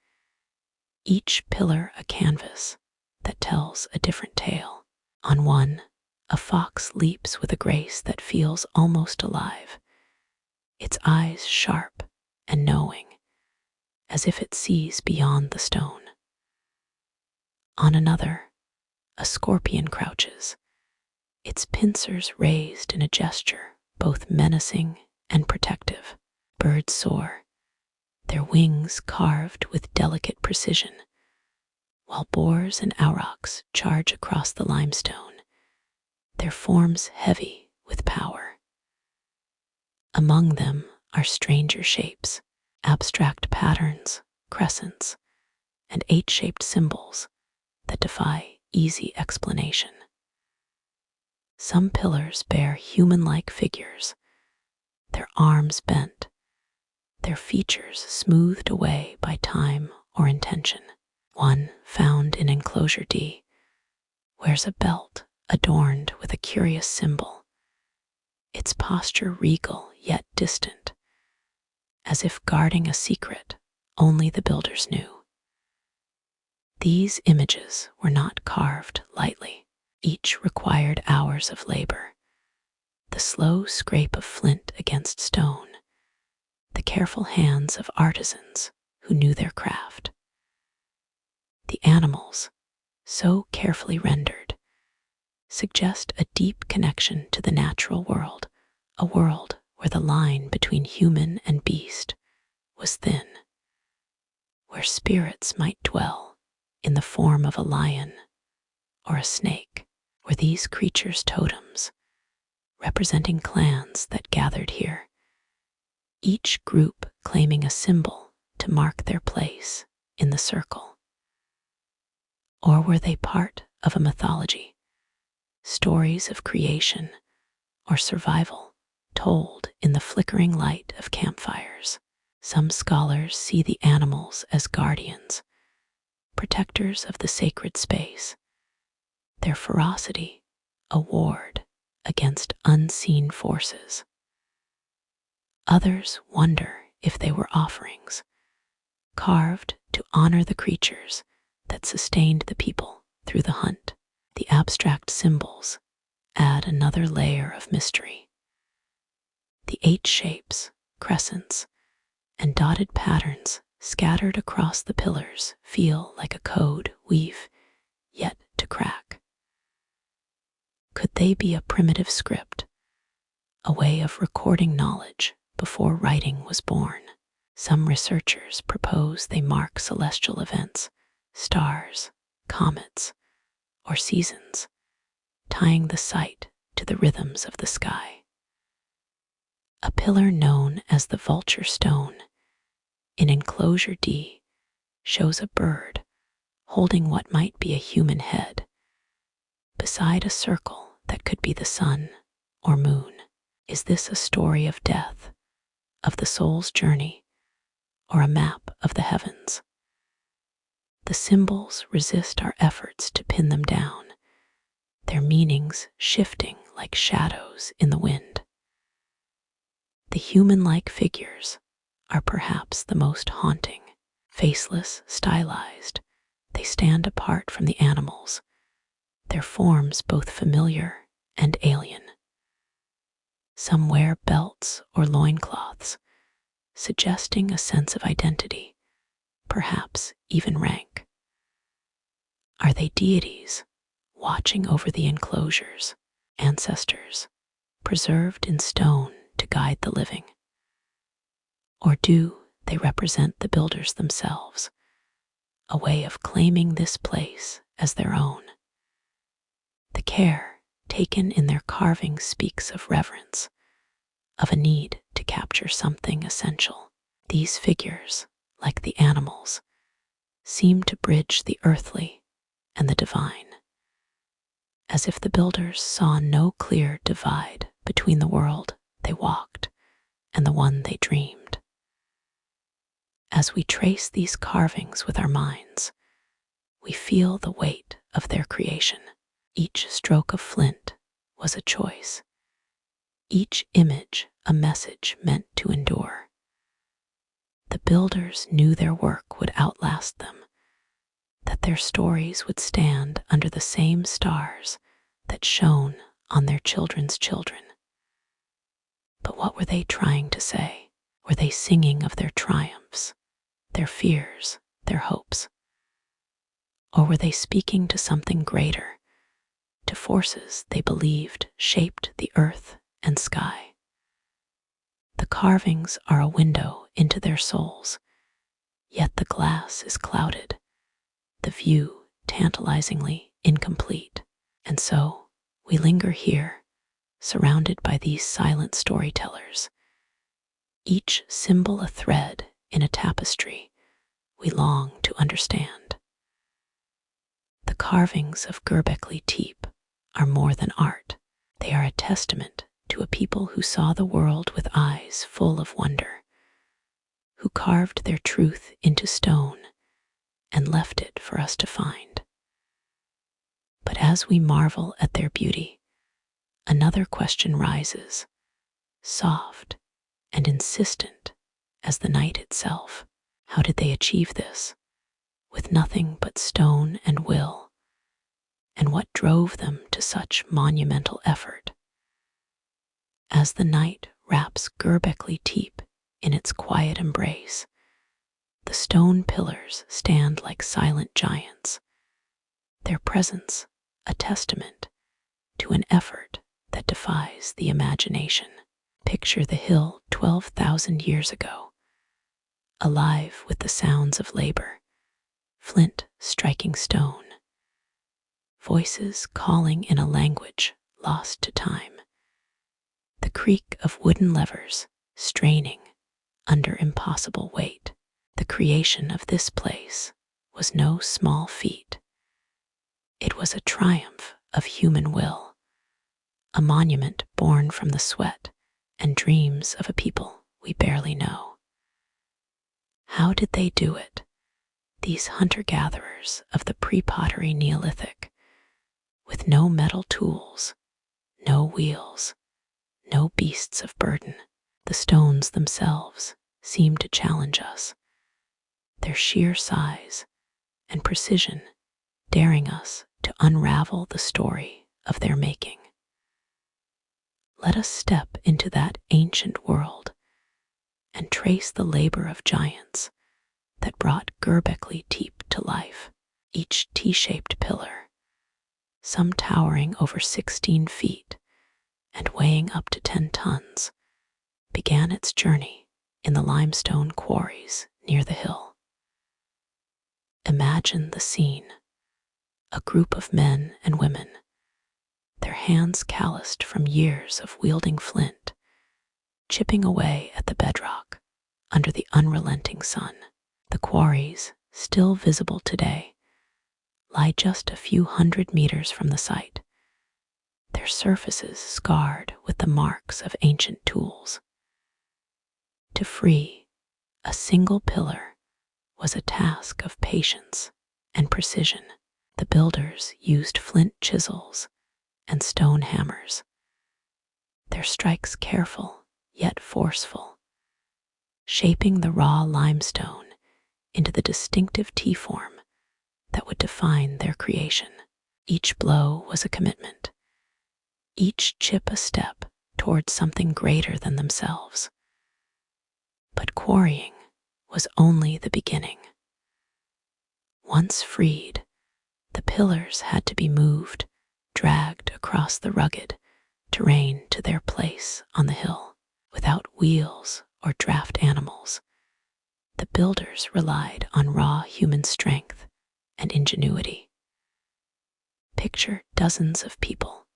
S1: each pillar a canvas that tells a different tale. On one, a fox leaps with a grace that feels almost alive, its eyes sharp and knowing, as if it sees beyond the stone. On another, a scorpion crouches, its pincers raised in a gesture both menacing and protective. Birds soar, their wings carved with delicate precision, while boars and aurochs charge across the limestone, their forms heavy with power. Among them are stranger shapes, abstract patterns, crescents, and H-shaped symbols that defy easy explanation. Some pillars bear human-like figures, their arms bent, their features smoothed away by time or intention. One, found in enclosure D, wears a belt adorned with a curious symbol, its posture regal yet distant, as if guarding a secret only the builders knew. These images were not carved lightly. Each required hours of labor, the slow scrape of flint against stone, the careful hands of artisans who knew their craft. The animals, so carefully rendered, suggest a deep connection to the natural world, a world where the line between human and beast was thin, where spirits might dwell in the form of a lion or a snake. Were these creatures totems, representing clans that gathered here, each group claiming a symbol to mark their place in the circle? Or were they part of a mythology, stories of creation or survival told in the flickering light of campfires? Some scholars see the animals as guardians, protectors of the sacred space, their ferocity a ward against unseen forces. Others wonder if they were offerings, carved to honor the creatures that sustained the people through the hunt. The abstract symbols add another layer of mystery. The H shapes, crescents, and dotted patterns scattered across the pillars feel like a code we've yet to crack. Could they be a primitive script, a way of recording knowledge before writing was born? Some researchers propose they mark celestial events, stars, comets, or seasons, tying the site to the rhythms of the sky. A pillar known as the vulture stone in enclosure D shows a bird holding what might be a human head beside a circle that could be the sun or moon. Is this a story of death, of the soul's journey, or a map of the heavens? The symbols resist our efforts to pin them down, their meanings shifting like shadows in the wind. The human-like figures are perhaps the most haunting. Faceless, stylized, they stand apart from the animals, their forms both familiar and alien. Some wear belts or loincloths, suggesting a sense of identity, perhaps even rank. Are they deities watching over the enclosures, ancestors preserved in stone to guide the living? Or do they represent the builders themselves, a way of claiming this place as their own? The care taken in their carvings speaks of reverence, of a need to capture something essential. These figures, like the animals, seem to bridge the earthly and the divine, as if the builders saw no clear divide between the world they walked and the one they dreamed. As we trace these carvings with our minds, we feel the weight of their creation. Each stroke of flint was a choice, each image a message meant to endure. The builders knew their work would outlast them, that their stories would stand under the same stars that shone on their children's children. But what were they trying to say? Were they singing of their triumphs, their fears, their hopes? Or were they speaking to something greater, to forces they believed shaped the earth and sky? The carvings are a window into their souls, yet the glass is clouded, the view tantalizingly incomplete. And so we linger here, surrounded by these silent storytellers, each symbol a thread in a tapestry we long to understand. The carvings of Göbekli Tepe are more than art. They are a testament to a people who saw the world with eyes full of wonder, who carved their truth into stone and left it for us to find. But as we marvel at their beauty, another question rises, soft and insistent as the night itself. How did they achieve this, with nothing but stone and will? And what drove them to such monumental effort? As the night wraps Göbekli Tepe in its quiet embrace, the stone pillars stand like silent giants, their presence a testament to an effort that defies the imagination. Picture the hill 12,000 years ago, alive with the sounds of labor, flint striking stone, voices calling in a language lost to time, the creak of wooden levers straining under impossible weight. The creation of this place was no small feat. It was a triumph of human will, a monument born from the sweat and dreams of a people we barely know. How did they do it, these hunter-gatherers of the pre-pottery Neolithic, with no metal tools, no wheels, no beasts of burden? The stones themselves seem to challenge us, their sheer size and precision daring us to unravel the story of their making. Let us step into that ancient world and trace the labor of giants that brought Göbekli Tepe to life. Each T-shaped pillar, some towering over 16 feet and weighing up to 10 tons, began its journey in the limestone quarries near the hill. Imagine the scene. A group of men and women, their hands calloused from years of wielding flint, chipping away at the bedrock under the unrelenting sun. The quarries, still visible today, lie just a few hundred meters from the site, their surfaces scarred with the marks of ancient tools. To free a single pillar was a task of patience and precision. The builders used flint chisels and stone hammers, their strikes careful yet forceful, shaping the raw limestone into the distinctive T-form that would define their creation. Each blow was a commitment, each chip a step towards something greater than themselves. But quarrying was only the beginning. Once freed, the pillars had to be moved, dragged across the rugged terrain to their place on the hill. Without wheels or draft animals, the builders relied on raw human strength and ingenuity. Picture dozens of people,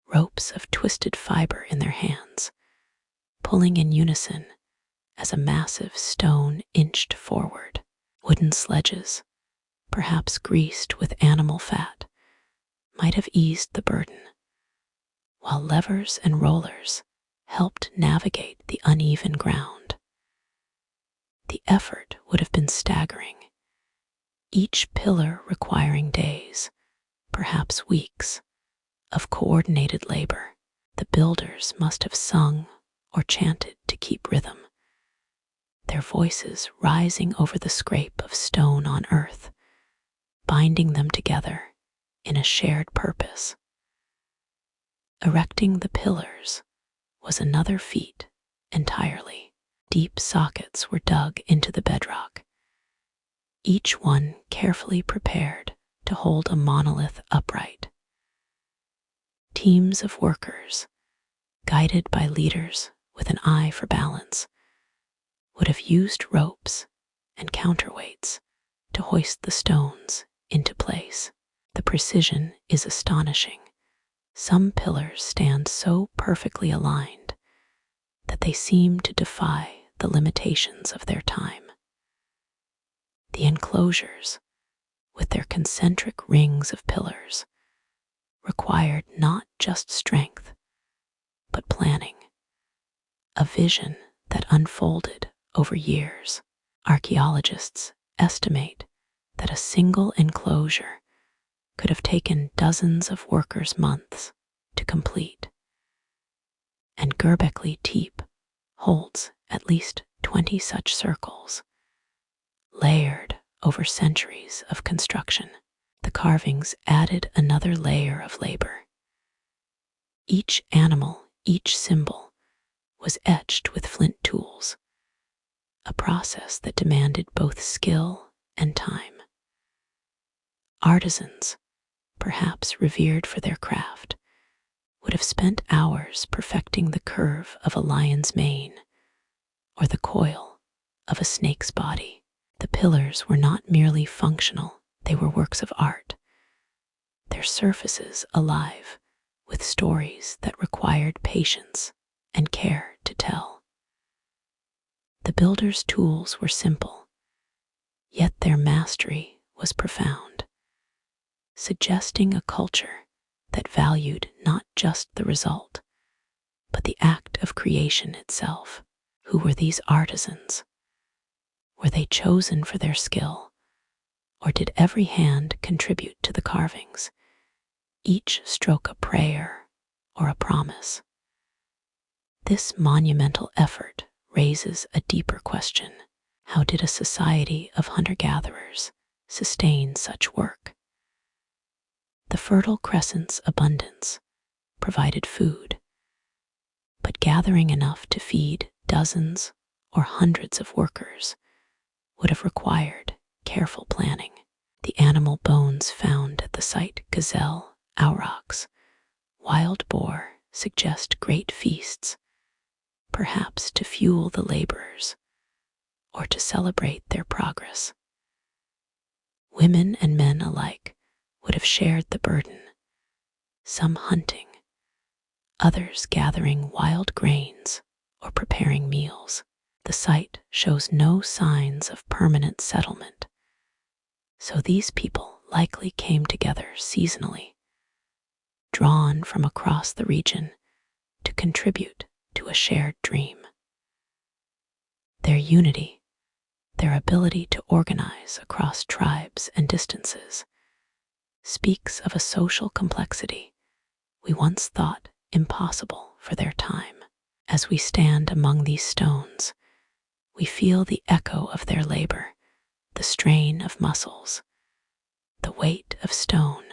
S1: ropes of twisted fiber in their hands, pulling in unison as a massive stone inched forward. Wooden sledges, perhaps greased with animal fat, might have eased the burden, while levers and rollers helped navigate the uneven ground. The effort would have been staggering, each pillar requiring days, perhaps weeks, of coordinated labor. The builders must have sung or chanted to keep rhythm, their voices rising over the scrape of stone on earth, binding them together in a shared purpose. Erecting the pillars was another feat entirely. Deep sockets were dug into the bedrock, each one carefully prepared to hold a monolith upright. Teams of workers, guided by leaders with an eye for balance, would have used ropes and counterweights to hoist the stones into place. The precision is astonishing. Some pillars stand so perfectly aligned that they seem to defy the limitations of their time. The enclosures, with their concentric rings of pillars, required not just strength, but planning, a vision that unfolded over years. Archaeologists estimate that a single enclosure could have taken dozens of workers' months to complete. And Göbekli Tepe holds at least 20 such circles, layered over centuries of construction. The carvings added another layer of labor. Each animal, each symbol, was etched with flint tools, a process that demanded both skill and time. Artisans, perhaps revered for their craft, would have spent hours perfecting the curve of a lion's mane or the coil of a snake's body. The pillars were not merely functional, they were works of art, their surfaces alive with stories that required patience and care to tell. The builders' tools were simple, yet their mastery was profound, suggesting a culture that valued not just the result, but the act of creation itself. Who were these artisans? Were they chosen for their skill, or did every hand contribute to the carvings, each stroke a prayer or a promise? This monumental effort raises a deeper question. How did a society of hunter-gatherers sustain such work? The Fertile Crescent's abundance provided food, but gathering enough to feed dozens or hundreds of workers would have required careful planning. The animal bones found at the site, gazelle, aurochs, wild boar, suggest great feasts, perhaps to fuel the laborers or to celebrate their progress. Women and men alike would have shared the burden, some hunting, others gathering wild grains or preparing meals. The site shows no signs of permanent settlement, so these people likely came together seasonally, drawn from across the region to contribute to a shared dream. Their unity, their ability to organize across tribes and distances, speaks of a social complexity we once thought impossible for their time. As we stand among these stones, we feel the echo of their labor, the strain of muscles, the weight of stone,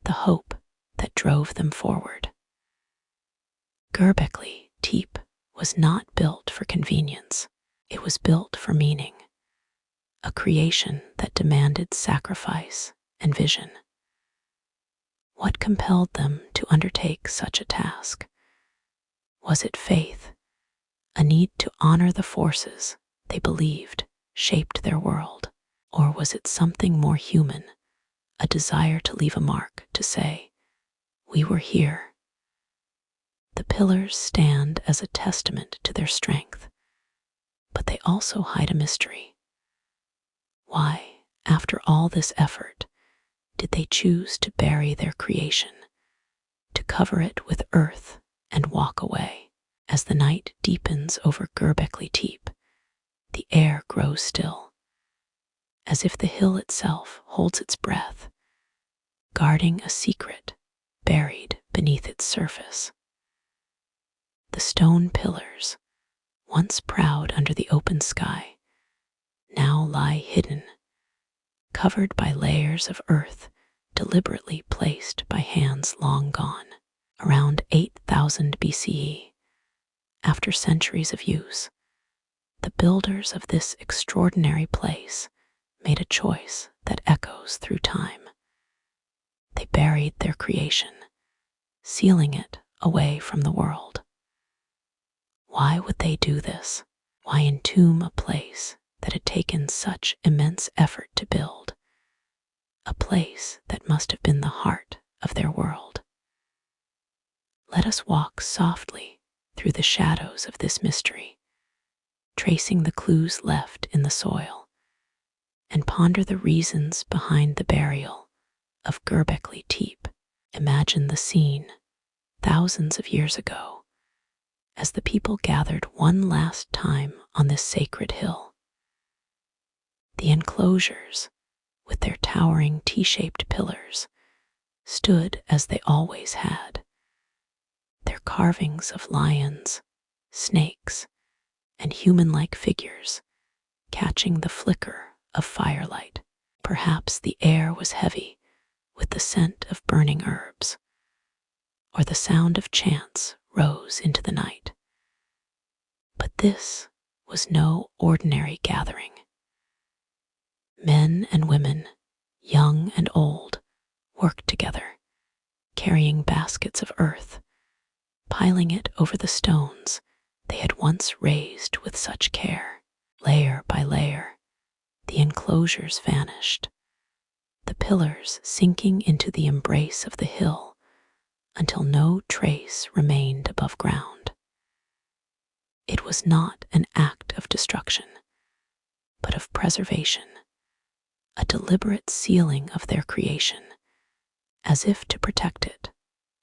S1: the hope that drove them forward. Göbekli Tepe was not built for convenience. It was built for meaning, a creation that demanded sacrifice and vision. What compelled them to undertake such a task? Was it faith, a need to honor the forces they believed shaped their world? Or was it something more human, a desire to leave a mark, to say, "We were here"? The pillars stand as a testament to their strength, but they also hide a mystery. Why, after all this effort, did they choose to bury their creation, to cover it with earth and walk away? As the night deepens over Göbekli Tepe, the air grows still, as if the hill itself holds its breath, guarding a secret buried beneath its surface. The stone pillars, once proud under the open sky, now lie hidden, covered by layers of earth deliberately placed by hands long gone. Around 8000 BCE, after centuries of use, the builders of this extraordinary place made a choice that echoes through time. They buried their creation, sealing it away from the world. Why would they do this? Why entomb a place that had taken such immense effort to build? A place that must have been the heart of their world. Let us walk softly through the shadows of this mystery, tracing the clues left in the soil, and ponder the reasons behind the burial of Göbekli Tepe. Imagine the scene thousands of years ago, as the people gathered one last time on this sacred hill. The enclosures, with their towering T-shaped pillars, stood as they always had, their carvings of lions, snakes, and human-like figures catching the flicker of firelight. Perhaps the air was heavy with the scent of burning herbs, or the sound of chants rose into the night. But this was no ordinary gathering. Men and women, young and old, worked together, carrying baskets of earth, piling it over the stones they had once raised with such care. Layer by layer, the enclosures vanished, the pillars sinking into the embrace of the hill until no trace remained above ground. It was not an act of destruction, but of preservation, a deliberate sealing of their creation, as if to protect it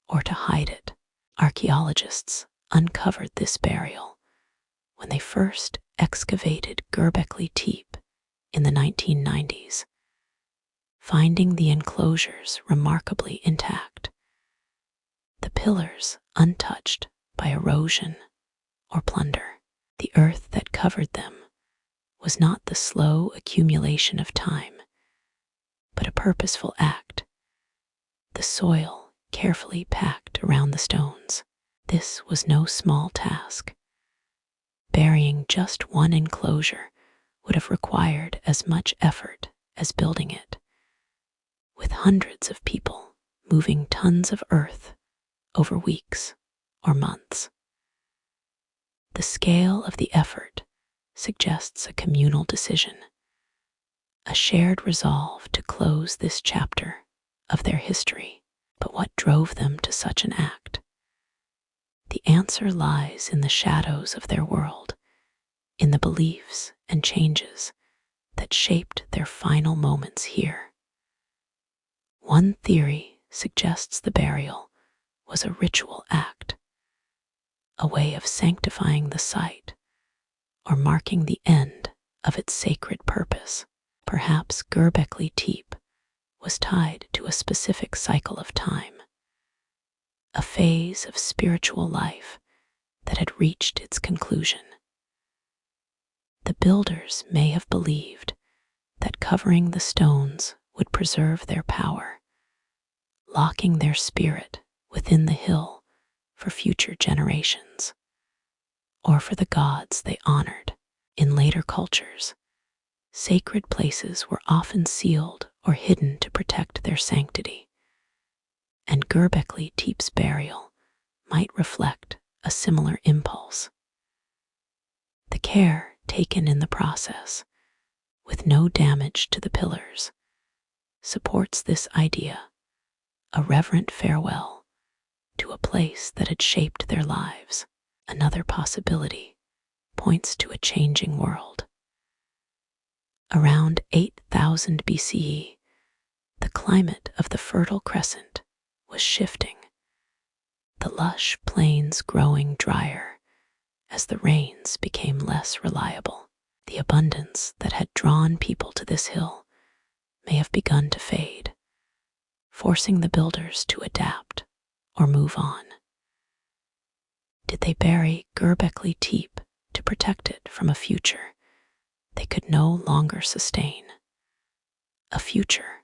S1: or to hide it. Archaeologists uncovered this burial when they first excavated Göbekli Tepe in the 1990s, finding the enclosures remarkably intact, the pillars untouched by erosion or plunder. The earth that covered them was not the slow accumulation of time, but a purposeful act, the soil carefully packed around the stones. This was no small task. Burying just one enclosure would have required as much effort as building it, with hundreds of people moving tons of earth over weeks or months. The scale of the effort suggests a communal decision, a shared resolve to close this chapter of their history. But what drove them to such an act? The answer lies in the shadows of their world, in the beliefs and changes that shaped their final moments here. One theory suggests the burial was a ritual act, a way of sanctifying the site or marking the end of its sacred purpose. Perhaps Göbekli Tepe was tied to a specific cycle of time, a phase of spiritual life that had reached its conclusion. The builders may have believed that covering the stones would preserve their power, locking their spirit within the hill for future generations, or for the gods they honored. In later cultures, sacred places were often sealed or hidden to protect their sanctity, and Göbekli Tepe's burial might reflect a similar impulse. The care taken in the process, with no damage to the pillars, supports this idea, a reverent farewell to a place that had shaped their lives. Another possibility points to a changing world. Around 8000 BCE, the climate of the Fertile Crescent was shifting, the lush plains growing drier as the rains became less reliable. The abundance that had drawn people to this hill may have begun to fade, forcing the builders to adapt or move on. Did they bury Göbekli Tepe to protect it from a future they could no longer sustain? A future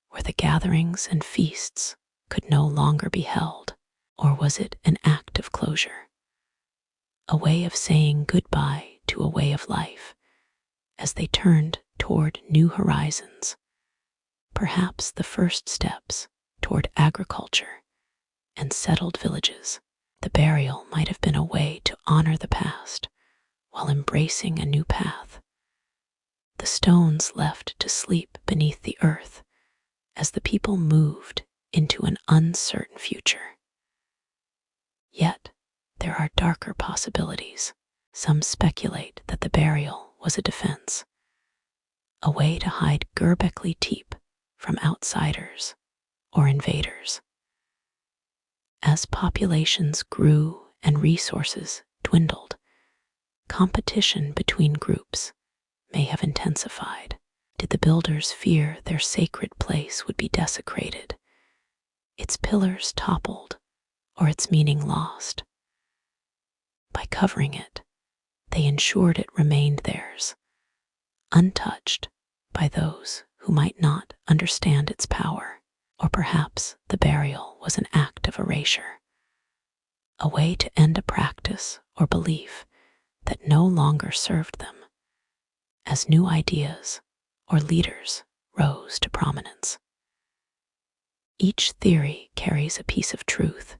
S1: where the gatherings and feasts could no longer be held? Or was it an act of closure, a way of saying goodbye to a way of life as they turned toward new horizons, perhaps the first steps toward agriculture and settled villages? The burial might have been a way to honor the past while embracing a new path. The stones left to sleep beneath the earth as the people moved into an uncertain future. Yet, there are darker possibilities. Some speculate that the burial was a defense, a way to hide Göbekli Tepe from outsiders or invaders. As populations grew and resources dwindled, competition between groups may have intensified. Did the builders fear their sacred place would be desecrated, its pillars toppled, or its meaning lost? By covering it, they ensured it remained theirs, untouched by those who might not understand its power. Or perhaps the burial was an act of erasure, a way to end a practice or belief that no longer served them, as new ideas or leaders rose to prominence. Each theory carries a piece of truth,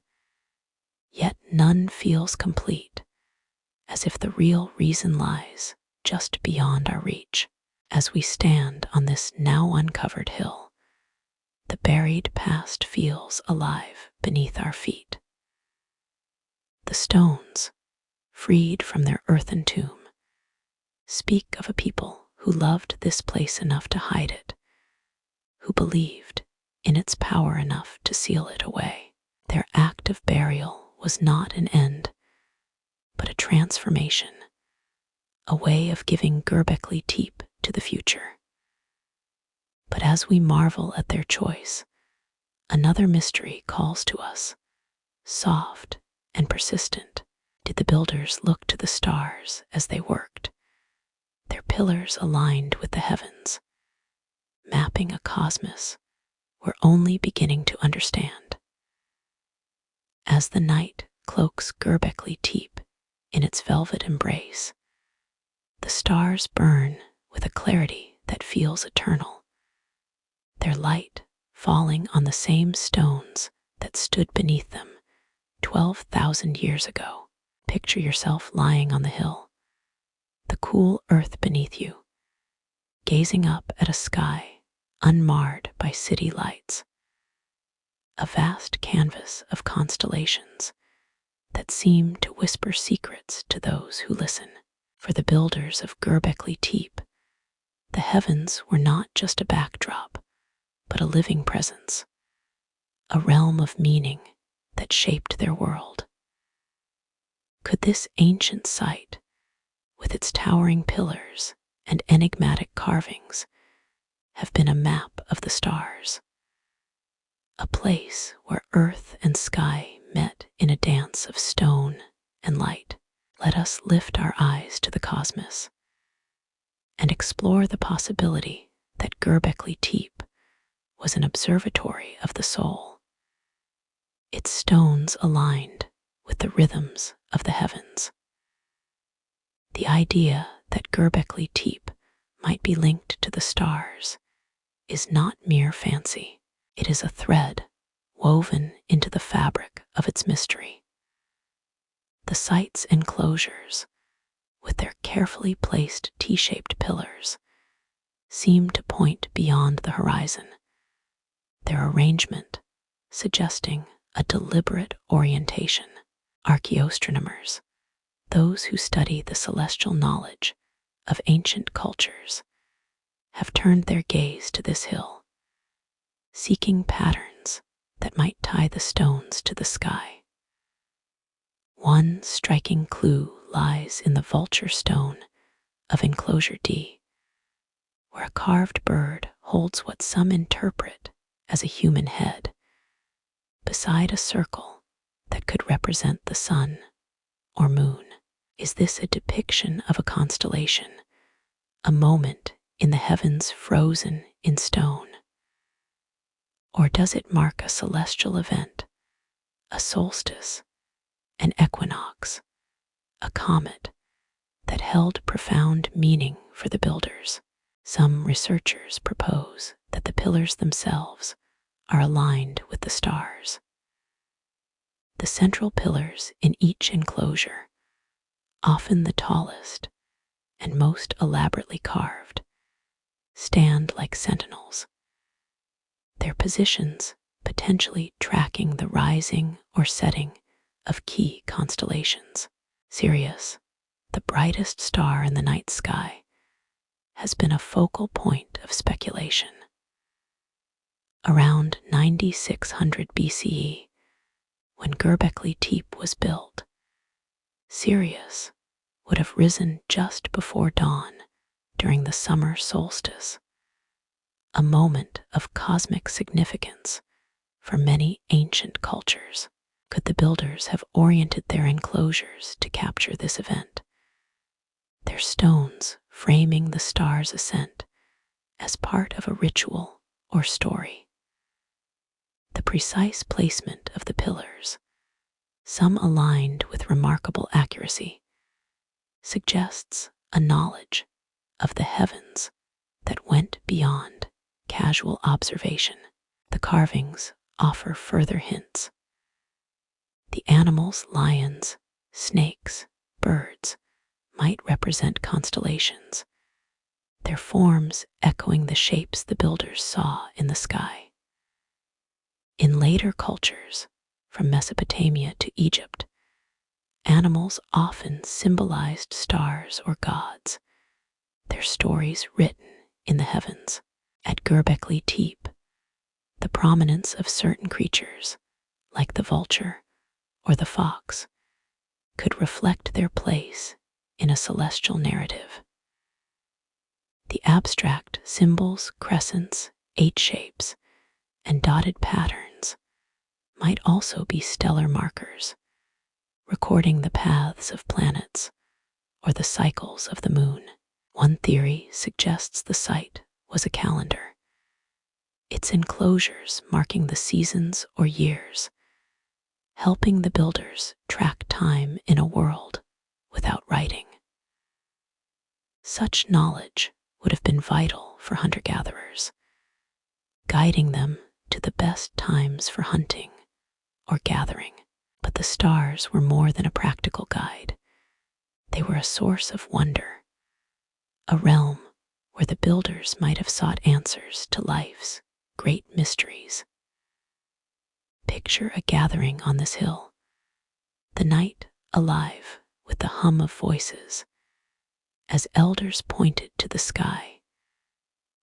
S1: yet none feels complete, as if the real reason lies just beyond our reach. As we stand on this now uncovered hill, the buried past feels alive beneath our feet. The stones, freed from their earthen tomb, speak of a people who loved this place enough to hide it, who believed in its power enough to seal it away. Their act of burial was not an end, but a transformation, a way of giving Göbekli Tepe to the future. But as we marvel at their choice, another mystery calls to us, soft and persistent. Did the builders look to the stars as they worked, their pillars aligned with the heavens, mapping a cosmos we're only beginning to understand? As the night cloaks Göbekli Tepe in its velvet embrace, the stars burn with a clarity that feels eternal, their light falling on the same stones that stood beneath them 12,000 years ago. Picture yourself lying on the hill, the cool earth beneath you, gazing up at a sky unmarred by city lights, a vast canvas of constellations that seem to whisper secrets to those who listen. For the builders of Göbekli Tepe, the heavens were not just a backdrop, but a living presence, a realm of meaning that shaped their world. Could this ancient site, with its towering pillars and enigmatic carvings, have been a map of the stars, a place where earth and sky met in a dance of stone and light. Let us lift our eyes to the cosmos and explore the possibility that Göbekli Tepe was an observatory of the soul, its stones aligned with the rhythms of the heavens. The idea that Göbekli Tepe might be linked to the stars is not mere fancy. It is a thread woven into the fabric of its mystery. The site's enclosures, with their carefully placed T-shaped pillars, seem to point beyond the horizon, their arrangement suggesting a deliberate orientation. Archaeoastronomers, those who study the celestial knowledge of ancient cultures, have turned their gaze to this hill, seeking patterns that might tie the stones to the sky. One striking clue lies in the vulture stone of enclosure D, where a carved bird holds what some interpret as a human head, beside a circle that could represent the sun or moon. Is this a depiction of a constellation, a moment in the heavens frozen in stone? Or does it mark a celestial event, a solstice, an equinox, a comet that held profound meaning for the builders? Some researchers propose that the pillars themselves are aligned with the stars. The central pillars in each enclosure, often the tallest and most elaborately carved, stand like sentinels, their positions potentially tracking the rising or setting of key constellations. Sirius, the brightest star in the night sky, has been a focal point of speculation. Around 9600 BCE, when Göbekli Tepe was built, Sirius would have risen just before dawn during the summer solstice, a moment of cosmic significance for many ancient cultures. Could the builders have oriented their enclosures to capture this event, their stones framing the star's ascent as part of a ritual or story? The precise placement of the pillars, some aligned with remarkable accuracy, suggests a knowledge of the heavens that went beyond casual observation. The carvings offer further hints. The animals, lions, snakes, birds, might represent constellations, their forms echoing the shapes the builders saw in the sky. In later cultures, from Mesopotamia to Egypt, animals often symbolized stars or gods, their stories written in the heavens. At Göbekli Tepe, the prominence of certain creatures, like the vulture or the fox, could reflect their place in a celestial narrative. The abstract symbols, crescents, H-shapes, and dotted patterns might also be stellar markers, recording the paths of planets or the cycles of the moon. One theory suggests the site was a calendar, its enclosures marking the seasons or years, helping the builders track time in a world without writing. Such knowledge would have been vital for hunter-gatherers, guiding them to the best times for hunting or gathering. But the stars were more than a practical guide. They were a source of wonder, a realm where the builders might have sought answers to life's great mysteries. Picture a gathering on this hill, the night alive with the hum of voices, as elders pointed to the sky,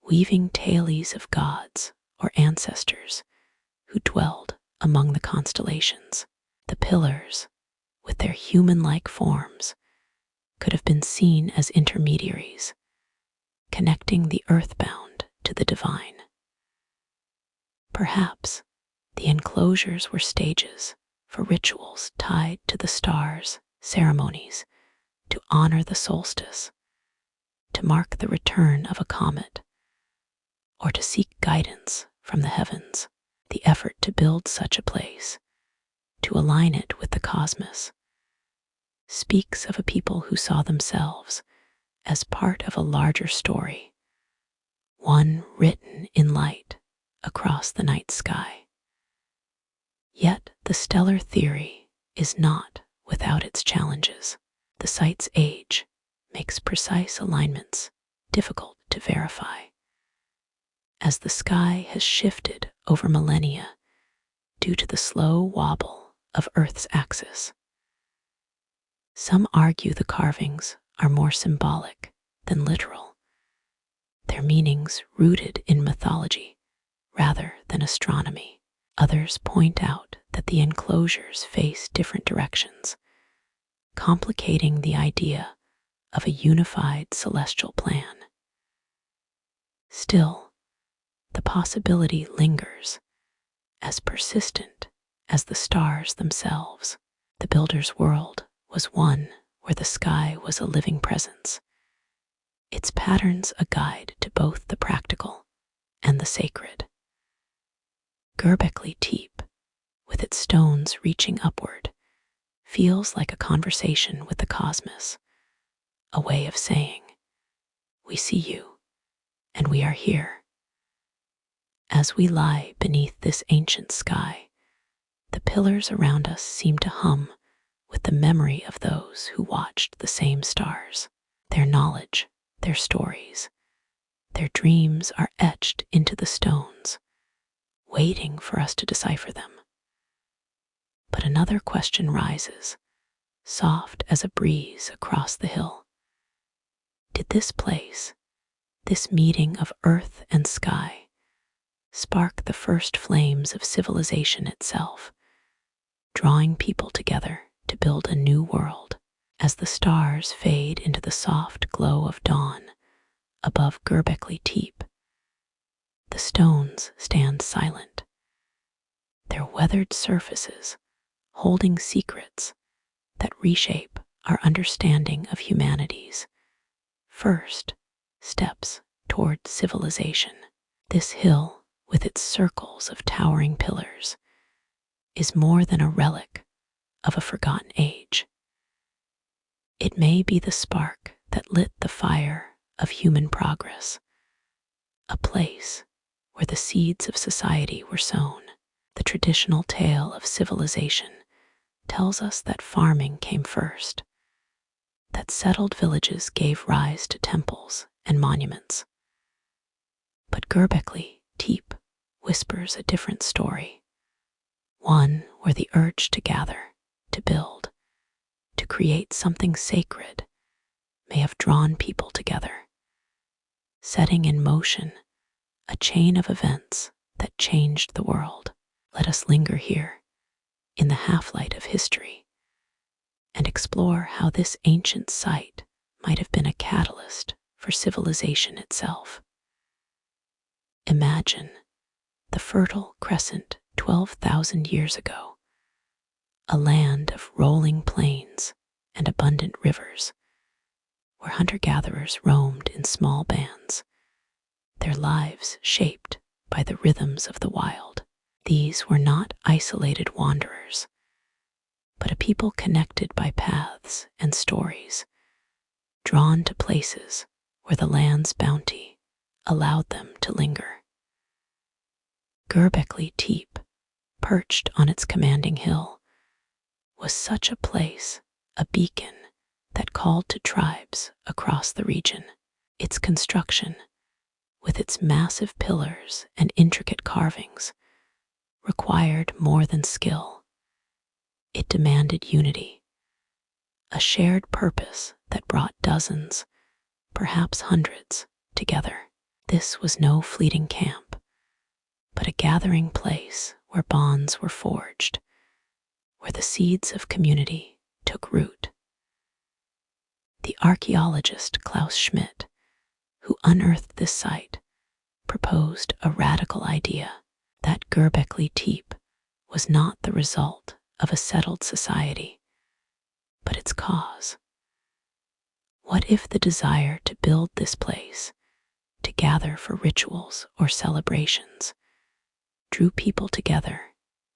S1: weaving tales of gods or ancestors who dwelled among the constellations. The pillars, with their human-like forms, could have been seen as intermediaries, connecting the earthbound to the divine. Perhaps the enclosures were stages for rituals tied to the stars, ceremonies to honor the solstice, to mark the return of a comet, or to seek guidance from the heavens. The effort to build such a place, to align it with the cosmos, speaks of a people who saw themselves as part of a larger story, one written in light across the night sky. Yet the stellar theory is not without its challenges. The site's age makes precise alignments difficult to verify, as the sky has shifted over millennia due to the slow wobble of Earth's axis. Some argue the carvings are more symbolic than literal, their meanings rooted in mythology rather than astronomy. Others point out that the enclosures face different directions, complicating the idea of a unified celestial plan. Still, the possibility lingers, as persistent as the stars themselves. The builder's world was one where the sky was a living presence, its patterns a guide to both the practical and the sacred. Göbekli Tepe, with its stones reaching upward, feels like a conversation with the cosmos, a way of saying, "We see you, and we are here." As we lie beneath this ancient sky, the pillars around us seem to hum with the memory of those who watched the same stars. Their knowledge, their stories, their dreams are etched into the stones, waiting for us to decipher them. But another question rises, soft as a breeze across the hill. Did this place, this meeting of earth and sky, spark the first flames of civilization itself, drawing people together to build a new world? As the stars fade into the soft glow of dawn above Göbekli Tepe, the stones stand silent, their weathered surfaces holding secrets that reshape our understanding of humanity's first steps toward civilization. This hill, with its circles of towering pillars, is more than a relic of a forgotten age. It may be the spark that lit the fire of human progress, a place where the seeds of society were sown. The traditional tale of civilization tells us that farming came first, that settled villages gave rise to temples and monuments. But Göbekli Tepe whispers a different story, one where the urge to gather, to build, to create something sacred may have drawn people together, setting in motion a chain of events that changed the world. Let us linger here, in the half-light of history, and explore how this ancient site might have been a catalyst for civilization itself. Imagine the Fertile Crescent 12,000 years ago, a land of rolling plains and abundant rivers, where hunter-gatherers roamed in small bands, their lives shaped by the rhythms of the wild. These were not isolated wanderers, but a people connected by paths and stories, drawn to places where the land's bounty allowed them to linger. Göbekli Tepe, perched on its commanding hill, was such a place, a beacon that called to tribes across the region. Its construction, with its massive pillars and intricate carvings, required more than skill. It demanded unity, a shared purpose that brought dozens, perhaps hundreds, together. This was no fleeting camp, but a gathering place where bonds were forged, where the seeds of community took root. The archaeologist Klaus Schmidt, who unearthed this site, proposed a radical idea: that Göbekli Tepe was not the result of a settled society, but its cause. What if the desire to build this place, to gather for rituals or celebrations, drew people together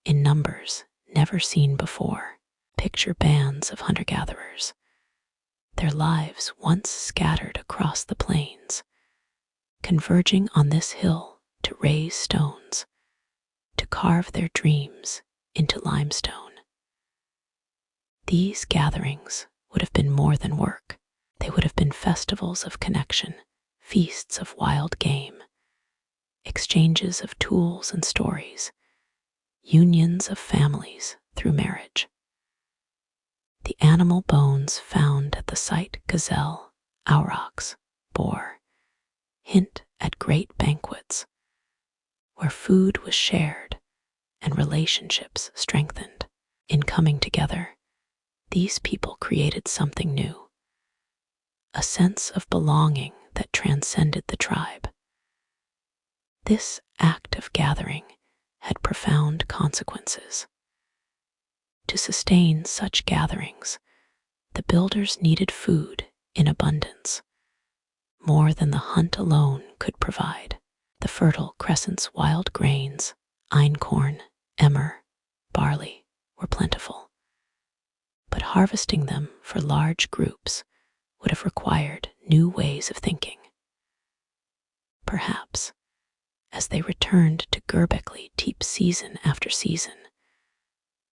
S1: in numbers never seen before? Picture bands of hunter-gatherers, their lives once scattered across the plains, converging on this hill to raise stones, to carve their dreams into limestone. These gatherings would have been more than work. They would have been festivals of connection, feasts of wild game, exchanges of tools and stories, unions of families through marriage. The animal bones found at the site, gazelle, aurochs, boar, hint at great banquets where food was shared and relationships strengthened. In coming together, these people created something new, a sense of belonging that transcended the tribe. This act of gathering had profound consequences. To sustain such gatherings, the builders needed food in abundance, more than the hunt alone could provide. The Fertile Crescent's wild grains, einkorn, emmer, barley, were plentiful, but harvesting them for large groups would have required new ways of thinking. Perhaps, as they returned to Göbekli Tepe season after season,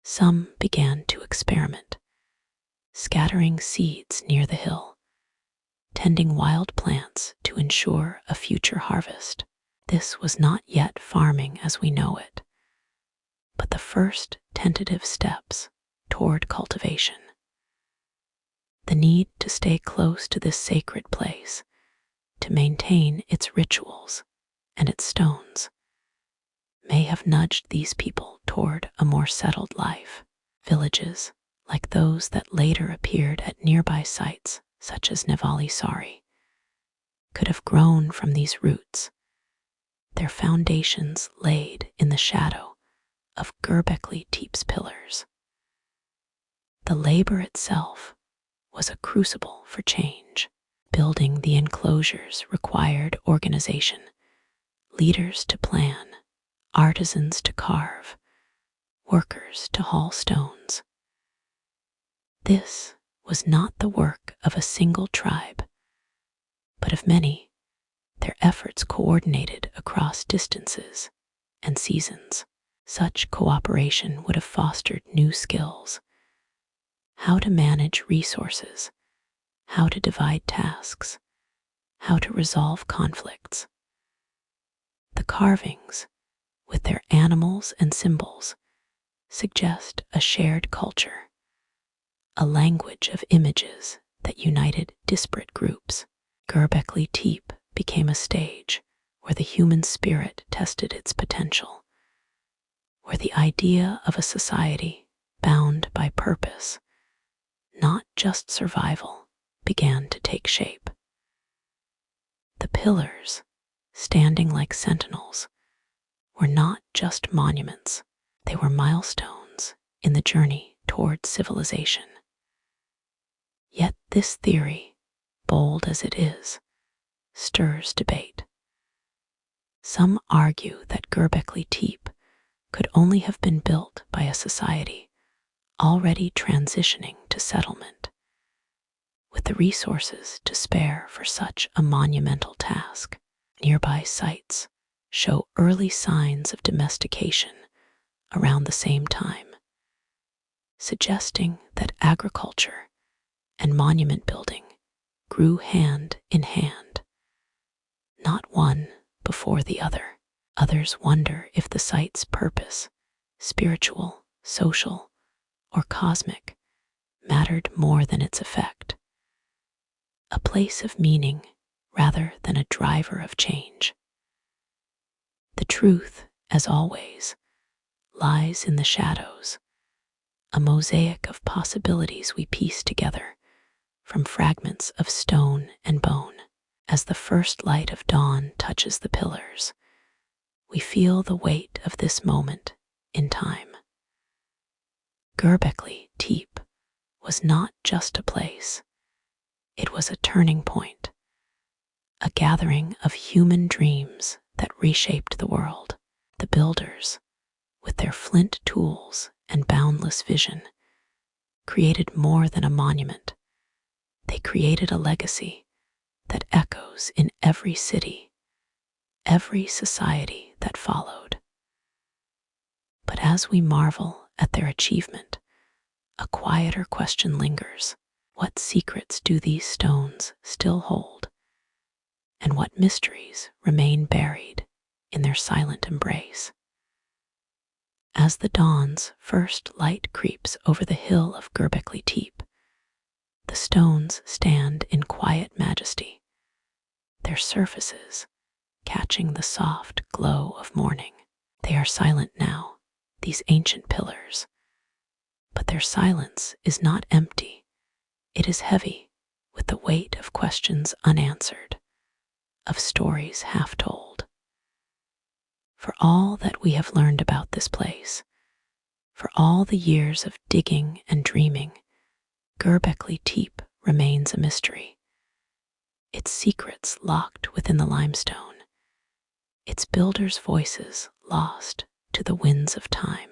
S1: some began to experiment, scattering seeds near the hill, tending wild plants to ensure a future harvest. This was not yet farming as we know it, but the first tentative steps toward cultivation. The need to stay close to this sacred place, to maintain its rituals and its stones, may have nudged these people toward a more settled life. Villages, like those that later appeared at nearby sites such as Nevali Sari, could have grown from these roots, their foundations laid in the shadow of Göbekli Tepe's pillars. The labor itself was a crucible for change. Building the enclosures required organization, leaders to plan, artisans to carve, workers to haul stones. This was not the work of a single tribe, but of many, their efforts coordinated across distances and seasons. Such cooperation would have fostered new skills: how to manage resources, how to divide tasks, how to resolve conflicts. The carvings, with their animals and symbols, suggest a shared culture, a language of images that united disparate groups. Göbekli Tepe became a stage where the human spirit tested its potential, where the idea of a society bound by purpose, not just survival, began to take shape. The pillars, standing like sentinels, were not just monuments, they were milestones in the journey toward civilization. Yet this theory, bold as it is, stirs debate. Some argue that Göbekli Tepe could only have been built by a society already transitioning to settlement, with the resources to spare for such a monumental task. Nearby sites show early signs of domestication around the same time, suggesting that agriculture and monument building grew hand in hand, not one before the other. Others wonder if the site's purpose, spiritual, social, or cosmic, mattered more than its effect, a place of meaning rather than a driver of change. The truth, as always, lies in the shadows, a mosaic of possibilities we piece together from fragments of stone and bone. As the first light of dawn touches the pillars, we feel the weight of this moment in time. Göbekli Tepe was not just a place, it was a turning point, a gathering of human dreams that reshaped the world. The builders, with their flint tools and boundless vision, created more than a monument. They created a legacy that echoes in every city, every society that followed. But as we marvel at their achievement, a quieter question lingers. What secrets do these stones still hold? And what mysteries remain buried in their silent embrace? As the dawn's first light creeps over the hill of Göbekli Tepe, the stones stand in quiet majesty, their surfaces catching the soft glow of morning. They are silent now, these ancient pillars, but their silence is not empty. It is heavy with the weight of questions unanswered, of stories half told. For all that we have learned about this place, for all the years of digging and dreaming, Göbekli Tepe remains a mystery. Its secrets locked within the limestone, its builders' voices lost to the winds of time.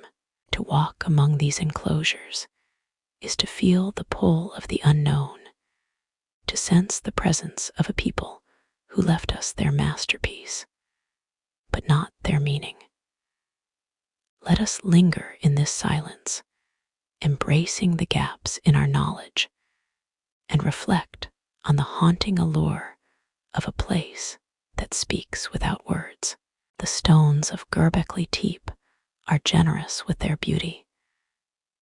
S1: To walk among these enclosures is to feel the pull of the unknown, to sense the presence of a people who left us their masterpiece, but not their meaning. Let us linger in this silence, embracing the gaps in our knowledge, and reflect on the haunting allure of a place that speaks without words. The stones of Göbekli Tepe are generous with their beauty,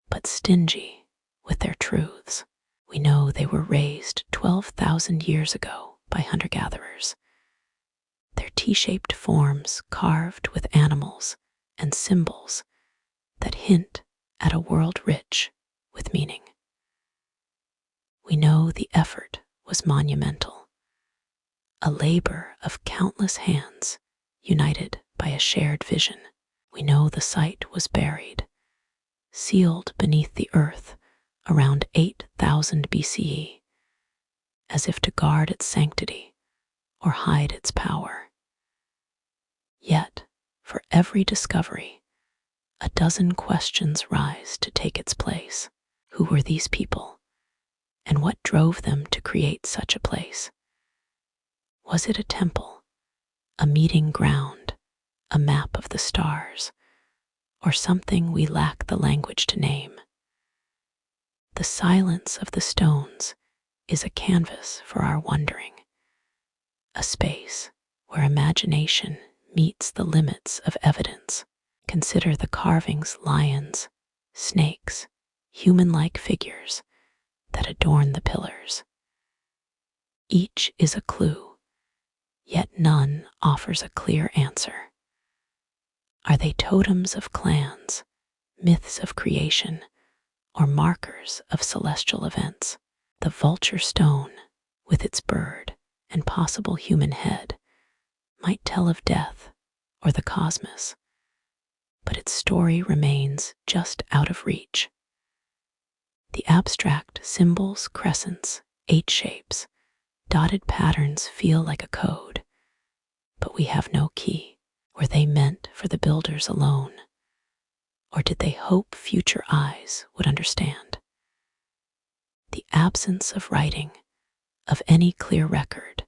S1: but stingy with their truths. We know they were raised 12,000 years ago by hunter-gatherers, their T-shaped forms carved with animals and symbols that hint at a world rich with meaning. We know the effort was monumental, a labor of countless hands united by a shared vision. We know the site was buried, sealed beneath the earth around 8,000 BCE, as if to guard its sanctity or hide its power. Yet, for every discovery, a dozen questions rise to take its place. Who were these people, and what drove them to create such a place? Was it a temple, a meeting ground, a map of the stars, or something we lack the language to name? The silence of the stones is a canvas for our wondering, a space where imagination meets the limits of evidence. Consider the carvings, lions, snakes, human-like figures that adorn the pillars. Each is a clue, yet none offers a clear answer. Are they totems of clans, myths of creation, or markers of celestial events? The vulture stone, with its bird and possible human head, might tell of death or the cosmos, but its story remains just out of reach. The abstract symbols, crescents, H shapes, dotted patterns feel like a code, but we have no key. Were they meant for the builders alone, or did they hope future eyes would understand? The absence of writing, of any clear record,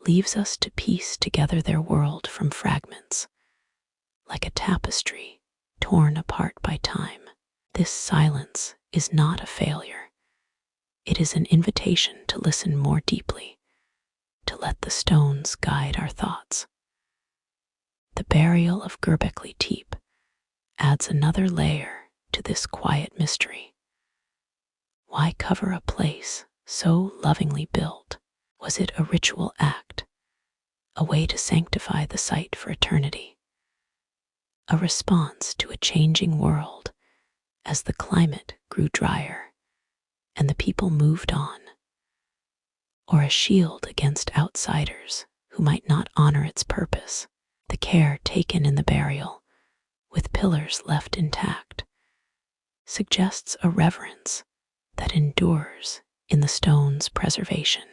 S1: leaves us to piece together their world from fragments, like a tapestry torn apart by time. This silence is not a failure. It is an invitation to listen more deeply, to let the stones guide our thoughts. The burial of Göbekli Tepe adds another layer to this quiet mystery. Why cover a place so lovingly built? Was it a ritual act, a way to sanctify the site for eternity, a response to a changing world as the climate grew drier and the people moved on, or a shield against outsiders who might not honor its purpose? The care taken in the burial, with pillars left intact, suggests a reverence that endures in the stone's preservation.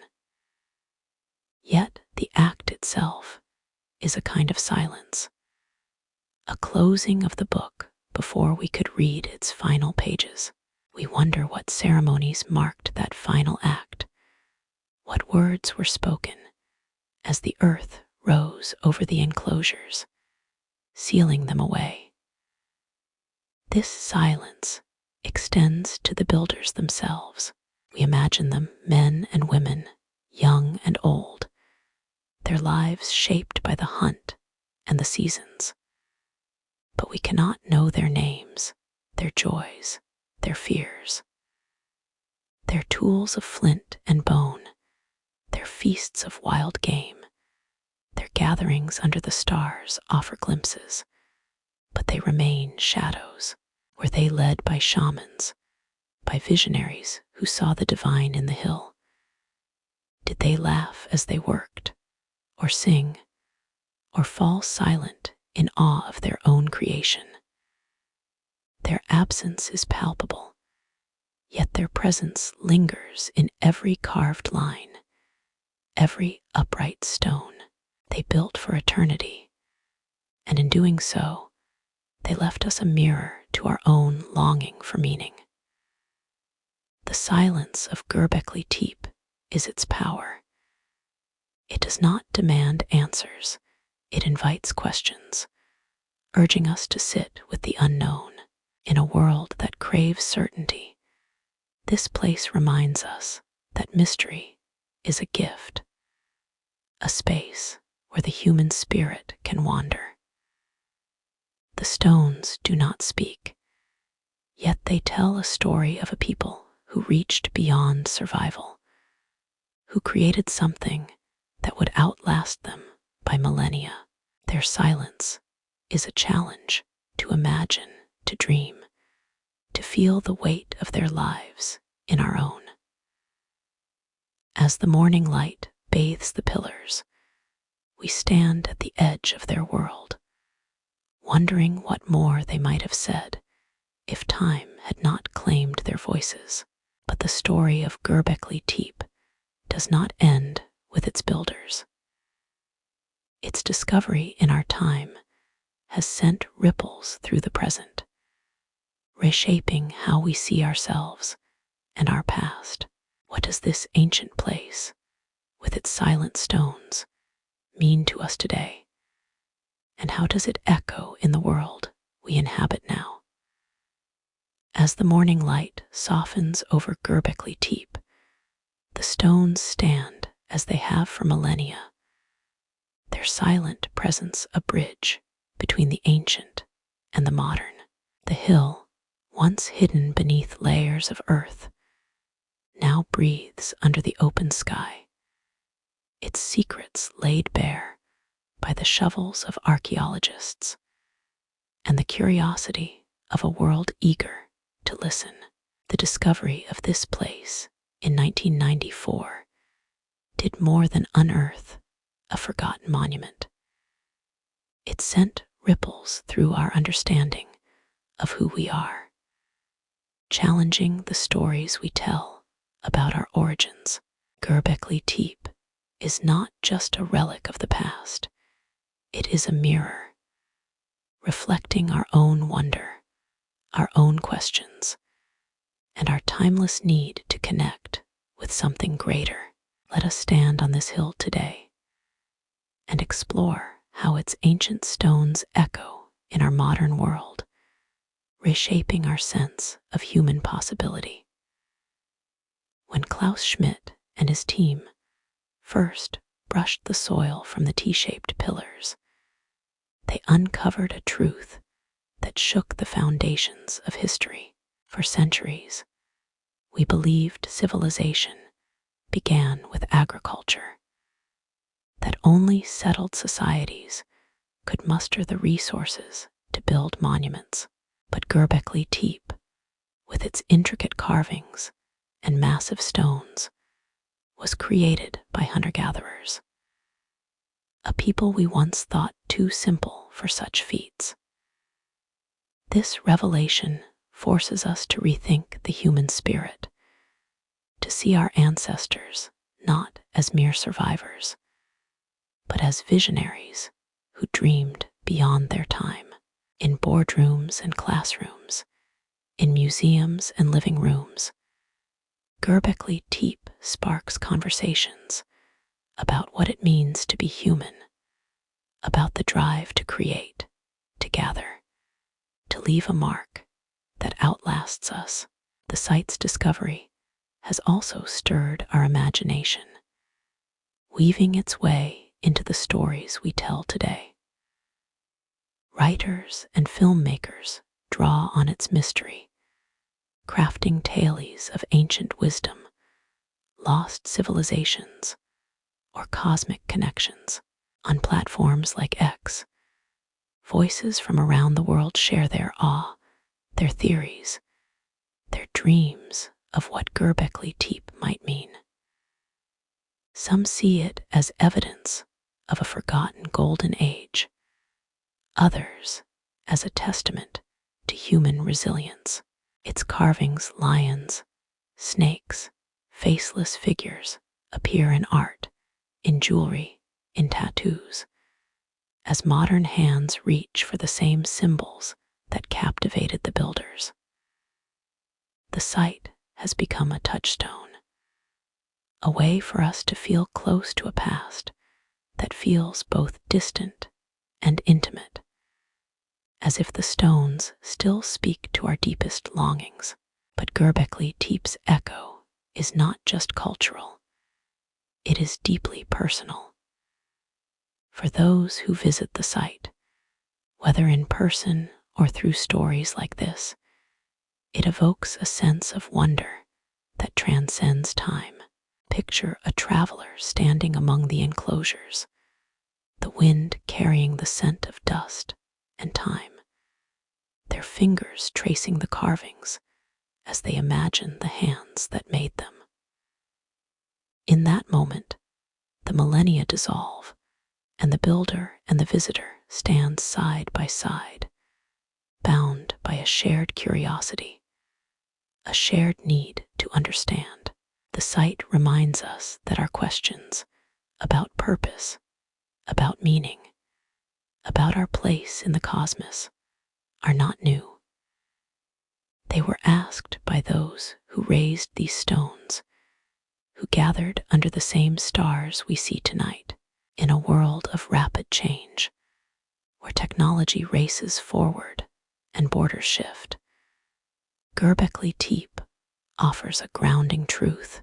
S1: Yet the act itself is a kind of silence, a closing of the book before we could read its final pages. We wonder what ceremonies marked that final act, what words were spoken as the earth rose over the enclosures, sealing them away. This silence extends to the builders themselves. We imagine them, men and women, young and old, their lives shaped by the hunt and the seasons. But we cannot know their names, their joys, their fears. Their tools of flint and bone, their feasts of wild game, their gatherings under the stars offer glimpses, but they remain shadows. Were they led by shamans, by visionaries who saw the divine in the hill? Did they laugh as they worked, or sing, or fall silent in awe of their own creation? Their absence is palpable, yet their presence lingers in every carved line, every upright stone. They built for eternity, and in doing so, they left us a mirror to our own longing for meaning. The silence of Göbekli Tepe is its power. It does not demand answers, it invites questions, urging us to sit with the unknown. In a world that craves certainty, this place reminds us that mystery is a gift, a space where the human spirit can wander. The stones do not speak, yet they tell a story of a people who reached beyond survival, who created something that would outlast them by millennia. Their silence is a challenge to imagine, to dream, to feel the weight of their lives in our own. As the morning light bathes the pillars, we stand at the edge of their world, wondering what more they might have said if time had not claimed their voices. But the story of Göbekli Tepe does not end with its builders. Its discovery in our time has sent ripples through the present, reshaping how we see ourselves and our past. What does this ancient place, with its silent stones, mean to us today? And how does it echo in the world we inhabit now? As the morning light softens over Göbekli Tepe, the stones stand as they have for millennia, their silent presence a bridge between the ancient and the modern. The hill, once hidden beneath layers of earth, now breathes under the open sky, its secrets laid bare by the shovels of archaeologists and the curiosity of a world eager to listen. The discovery of this place in 1994 did more than unearth a forgotten monument. It sent ripples through our understanding of who we are, challenging the stories we tell about our origins. Göbekli Tepe is not just a relic of the past, it is a mirror, reflecting our own wonder, our own questions, and our timeless need to connect with something greater. Let us stand on this hill today and explore how its ancient stones echo in our modern world, reshaping our sense of human possibility. When Klaus Schmidt and his team first brushed the soil from the T-shaped pillars, they uncovered a truth that shook the foundations of history. For centuries, we believed civilization began with agriculture, that only settled societies could muster the resources to build monuments. But Göbekli Tepe, with its intricate carvings and massive stones, was created by hunter-gatherers, a people we once thought too simple for such feats. This revelation forces us to rethink the human spirit, to see our ancestors not as mere survivors, but as visionaries who dreamed beyond their time. In boardrooms and classrooms, in museums and living rooms, Göbekli Tepe sparks conversations about what it means to be human, about the drive to create, to gather, to leave a mark that outlasts us. The site's discovery has also stirred our imagination, weaving its way into the stories we tell today. Writers and filmmakers draw on its mystery, crafting tales of ancient wisdom, lost civilizations, or cosmic connections. On platforms like X, voices from around the world share their awe, their theories, their dreams of what Göbekli Tepe might mean. Some see it as evidence of a forgotten golden age, others as a testament to human resilience. Its carvings, lions, snakes, faceless figures appear in art, in jewelry, in tattoos, as modern hands reach for the same symbols that captivated the builders. The site has become a touchstone, a way for us to feel close to a past that feels both distant and intimate, as if the stones still speak to our deepest longings. But Göbekli Tepe's echo is not just cultural, it is deeply personal. For those who visit the site, whether in person or through stories like this, it evokes a sense of wonder that transcends time. Picture a traveler standing among the enclosures, the wind carrying the scent of dust and time, their fingers tracing the carvings as they imagine the hands that made them. In that moment, the millennia dissolve, and the builder and the visitor stand side by side, bound by a shared curiosity, a shared need to understand. The site reminds us that our questions about purpose, about meaning, about our place in the cosmos are not new. They were asked by those who raised these stones, who gathered under the same stars we see tonight. In a world of rapid change, where technology races forward and borders shift, Göbekli Tepe offers a grounding truth.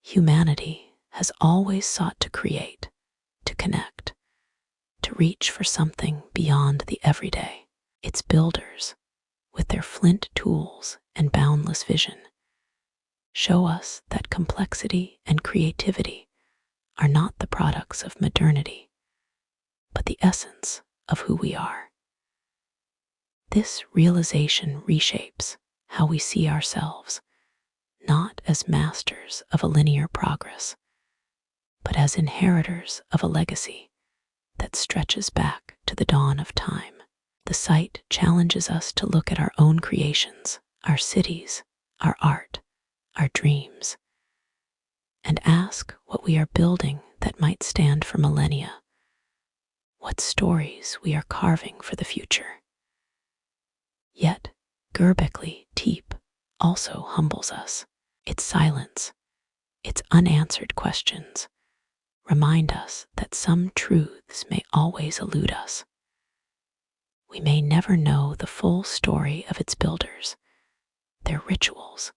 S1: Humanity has always sought to create, to connect, to reach for something beyond the everyday. Its builders, with their flint tools and boundless vision, show us that complexity and creativity are not the products of modernity, but the essence of who we are. This realization reshapes how we see ourselves, not as masters of a linear progress, but as inheritors of a legacy that stretches back to the dawn of time. The site challenges us to look at our own creations, our cities, our art, our dreams, and ask what we are building that might stand for millennia, what stories we are carving for the future. Yet, Göbekli Tepe also humbles us. Its silence, its unanswered questions, remind us that some truths may always elude us. We may never know the full story of its builders, their rituals,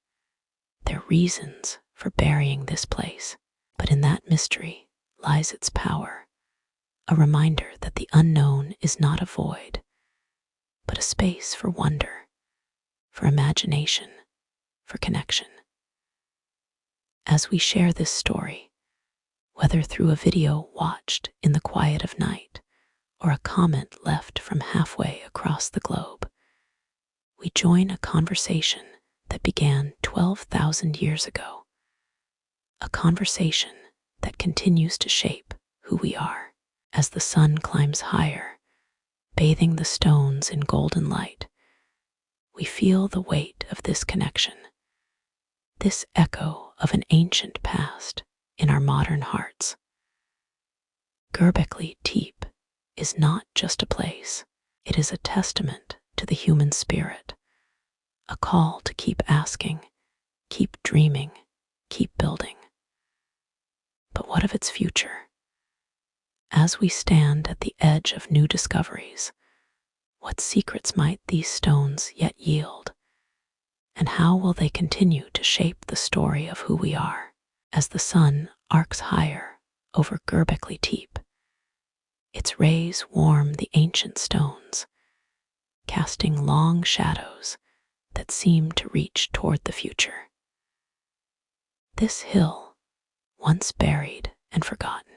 S1: their reasons for burying this place, but in that mystery lies its power, a reminder that the unknown is not a void, but a space for wonder, for imagination, for connection. As we share this story, whether through a video watched in the quiet of night or a comment left from halfway across the globe, we join a conversation that began 12,000 years ago, a conversation that continues to shape who we are. As the sun climbs higher, bathing the stones in golden light, we feel the weight of this connection, this echo of an ancient past in our modern hearts. Göbekli Tepe is not just a place, it is a testament to the human spirit, a call to keep asking, keep dreaming, keep building. But what of its future? As we stand at the edge of new discoveries, what secrets might these stones yet yield? And how will they continue to shape the story of who we are? As the sun arcs higher over Göbekli Tepe, its rays warm the ancient stones, casting long shadows that seem to reach toward the future. This hill, once buried and forgotten,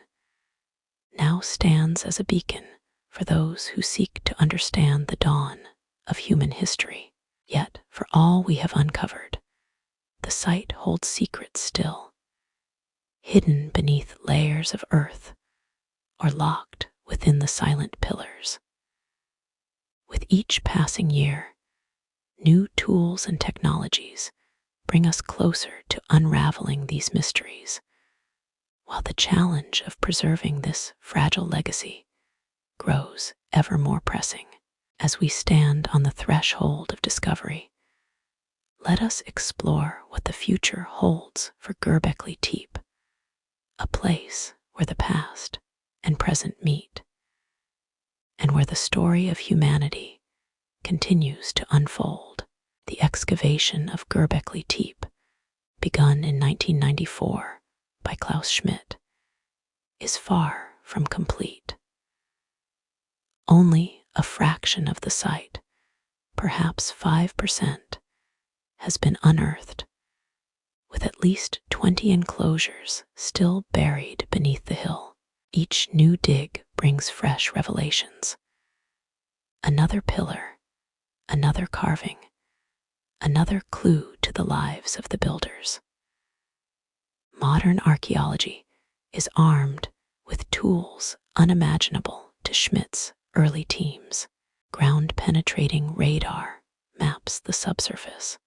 S1: now stands as a beacon for those who seek to understand the dawn of human history. Yet, for all we have uncovered, the site holds secrets still, hidden beneath layers of earth or locked within the silent pillars. With each passing year, new tools and technologies bring us closer to unraveling these mysteries, while the challenge of preserving this fragile legacy grows ever more pressing. As we stand on the threshold of discovery, let us explore what the future holds for Göbekli Tepe, a place where the past and present meet, and where the story of humanity continues to unfold. The excavation of Göbekli Tepe, begun in 1994 by Klaus Schmidt, is far from complete. Only a fraction of the site, perhaps 5%, has been unearthed, with at least 20 enclosures still buried beneath the hill. Each new dig brings fresh revelations. Another pillar, another carving, another clue to the lives of the builders. Modern archaeology is armed with tools unimaginable to Schmidt's early teams. Ground-penetrating radar maps the subsurface,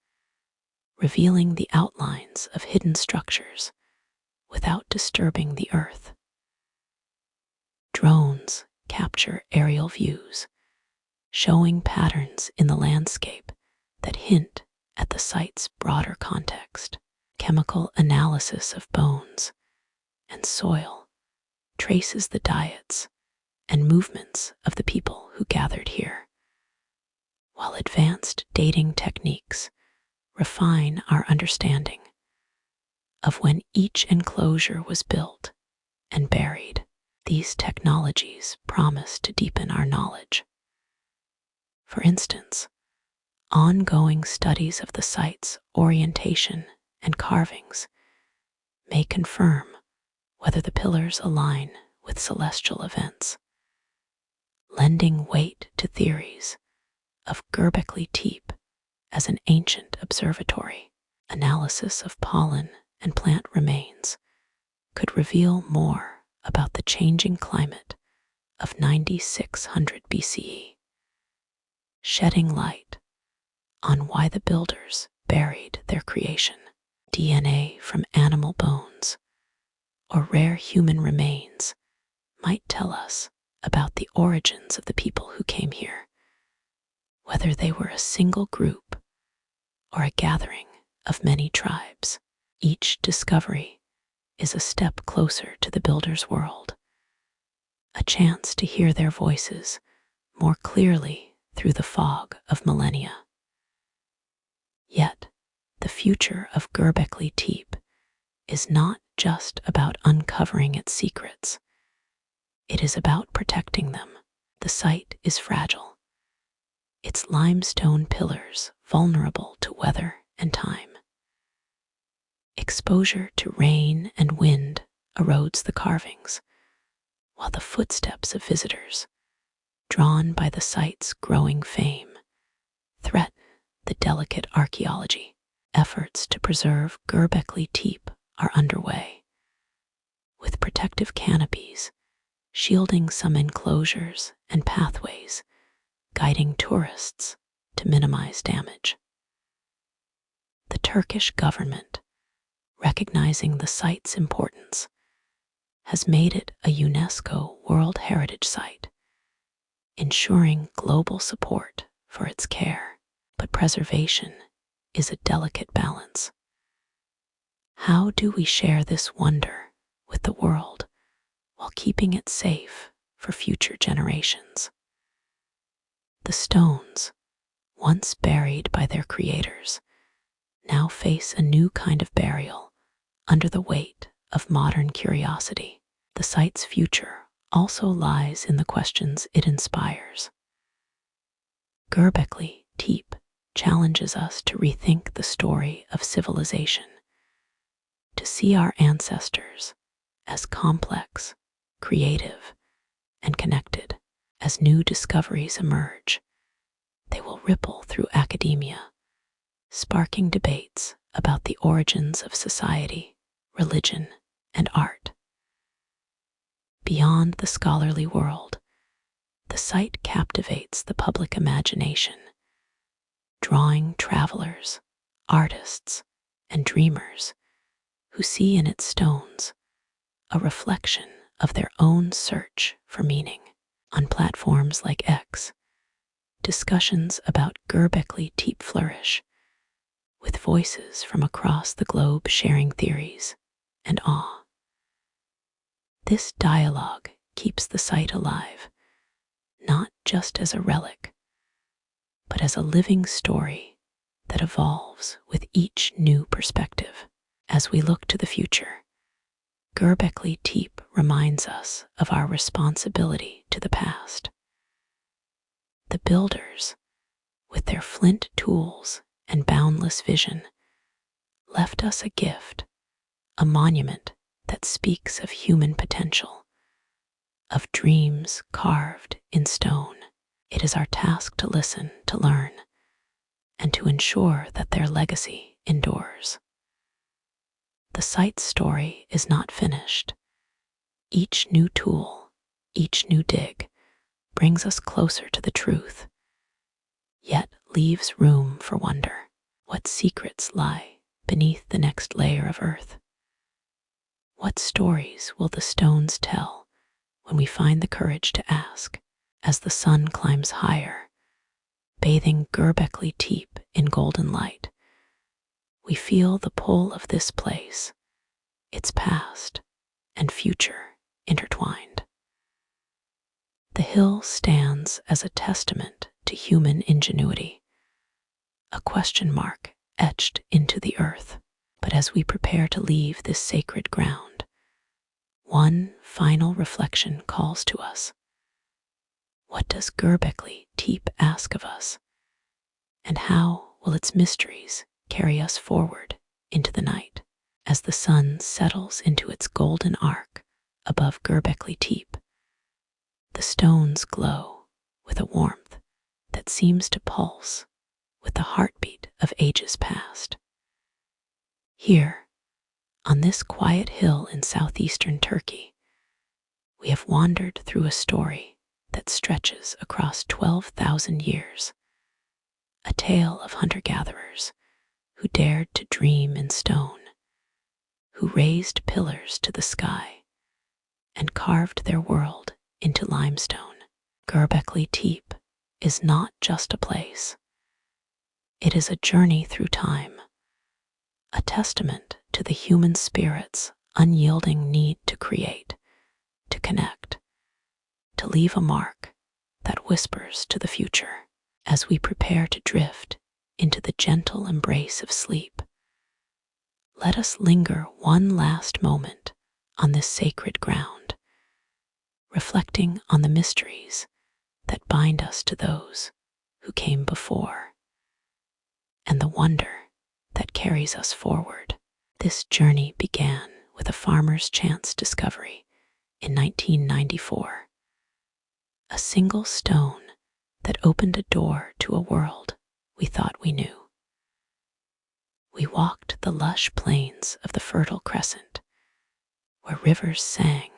S1: revealing the outlines of hidden structures without disturbing the earth. Drones capture aerial views, showing patterns in the landscape that hint at the site's broader context. Chemical analysis of bones and soil traces the diets and movements of the people who gathered here, while advanced dating techniques refine our understanding of when each enclosure was built and buried. These technologies promise to deepen our knowledge. For instance, ongoing studies of the site's orientation and carvings may confirm whether the pillars align with celestial events, lending weight to theories of Göbekli Tepe as an ancient observatory. Analysis of pollen and plant remains could reveal more about the changing climate of 9600 BCE, shedding light on why the builders buried their creation. DNA from animal bones or rare human remains might tell us about the origins of the people who came here, whether they were a single group or a gathering of many tribes. Each discovery is a step closer to the builders' world, a chance to hear their voices more clearly through the fog of millennia. Yet, the future of Göbekli Tepe is not just about uncovering its secrets. It is about protecting them. The site is fragile, its limestone pillars vulnerable to weather and time. Exposure to rain and wind erodes the carvings, while the footsteps of visitors, drawn by the site's growing fame, threaten the delicate archaeology. Efforts to preserve Göbekli Tepe are underway, with protective canopies shielding some enclosures and pathways, guiding tourists to minimize damage. The Turkish government, recognizing the site's importance, has made it a UNESCO World Heritage Site, ensuring global support for its care. But preservation is a delicate balance. How do we share this wonder with the world while keeping it safe for future generations? The stones, once buried by their creators, now face a new kind of burial under the weight of modern curiosity. The site's future also lies in the questions it inspires. Göbekli Tepe challenges us to rethink the story of civilization, to see our ancestors as complex, creative, and connected. As new discoveries emerge, they will ripple through academia, sparking debates about the origins of society, religion, and art. Beyond the scholarly world, the site captivates the public imagination, drawing travelers, artists, and dreamers who see in its stones a reflection of their own search for meaning. On platforms like X, discussions about Göbekli Tepe flourish, with voices from across the globe sharing theories and awe. This dialogue keeps the site alive, not just as a relic, but as a living story that evolves with each new perspective. As we look to the future, Göbekli Tepe reminds us of our responsibility to the past. The builders, with their flint tools and boundless vision, left us a gift, a monument that speaks of human potential, of dreams carved in stone. It is our task to listen, to learn, and to ensure that their legacy endures. The site's story is not finished. Each new tool, each new dig, brings us closer to the truth, yet leaves room for wonder. What secrets lie beneath the next layer of earth? What stories will the stones tell when we find the courage to ask? As the sun climbs higher, bathing Göbekli Tepe in golden light, we feel the pull of this place, its past and future intertwined. The hill stands as a testament to human ingenuity, a question mark etched into the earth. But as we prepare to leave this sacred ground, one final reflection calls to us. What does Göbekli Tepe ask of us? And how will its mysteries carry us forward into the night? As the sun settles into its golden arc above Göbekli Tepe, the stones glow with a warmth that seems to pulse with the heartbeat of ages past. Here, on this quiet hill in southeastern Turkey, we have wandered through a story that stretches across 12,000 years, a tale of hunter-gatherers who dared to dream in stone, who raised pillars to the sky and carved their world into limestone. Göbekli Tepe is not just a place. It is a journey through time, a testament to the human spirit's unyielding need to create, to connect, to leave a mark that whispers to the future. As we prepare to drift into the gentle embrace of sleep, let us linger one last moment on this sacred ground, reflecting on the mysteries that bind us to those who came before, and the wonder that carries us forward. This journey began with a farmer's chance discovery in 1994, a single stone that opened a door to a world we thought we knew. We walked the lush plains of the Fertile Crescent, where rivers sang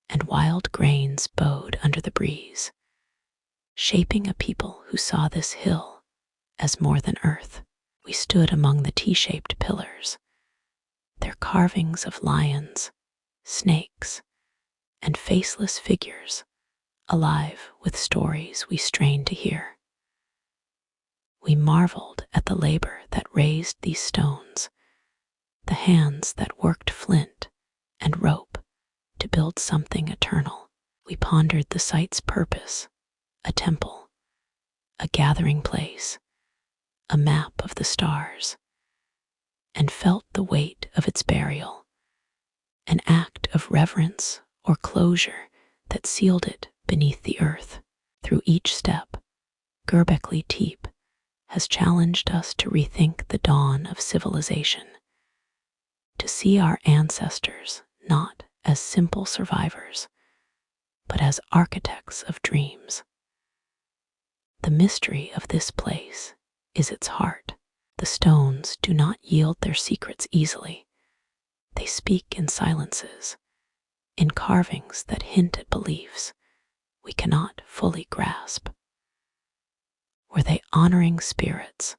S1: and wild grains bowed under the breeze, shaping a people who saw this hill as more than earth. We stood among the T-shaped pillars, their carvings of lions, snakes, and faceless figures, alive with stories we strained to hear. We marveled at the labor that raised these stones, the hands that worked flint and rope to build something eternal. We pondered the site's purpose, a temple, a gathering place, a map of the stars, and felt the weight of its burial, an act of reverence or closure that sealed it beneath the earth. Through each step, Göbekli Tepe has challenged us to rethink the dawn of civilization, to see our ancestors not as simple survivors, but as architects of dreams. The mystery of this place is its heart. The stones do not yield their secrets easily. They speak in silences, in carvings that hint at beliefs we cannot fully grasp. Were they honoring spirits,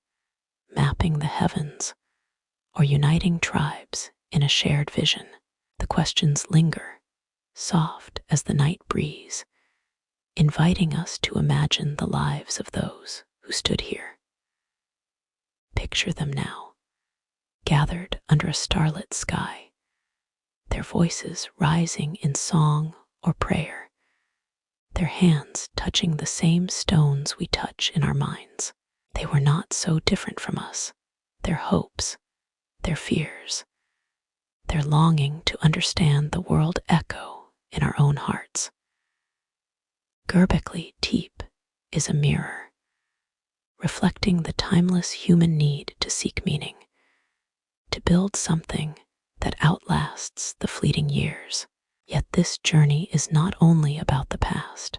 S1: mapping the heavens, or uniting tribes in a shared vision? The questions linger, soft as the night breeze, inviting us to imagine the lives of those who stood here. Picture them now, gathered under a starlit sky, their voices rising in song or prayer, their hands touching the same stones we touch in our minds. They were not so different from us. Their hopes, their fears, their longing to understand the world echo in our own hearts. Göbekli Tepe is a mirror, reflecting the timeless human need to seek meaning, to build something that outlasts the fleeting years. Yet this journey is not only about the past,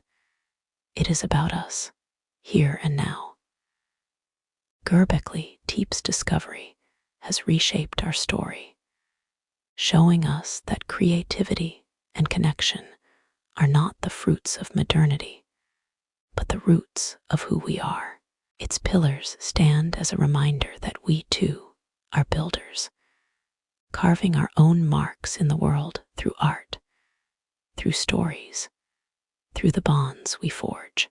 S1: it is about us, here and now. Göbekli Tepe's discovery has reshaped our story, showing us that creativity and connection are not the fruits of modernity, but the roots of who we are. Its pillars stand as a reminder that we too are builders, carving our own marks in the world through art, through stories, through the bonds we forge.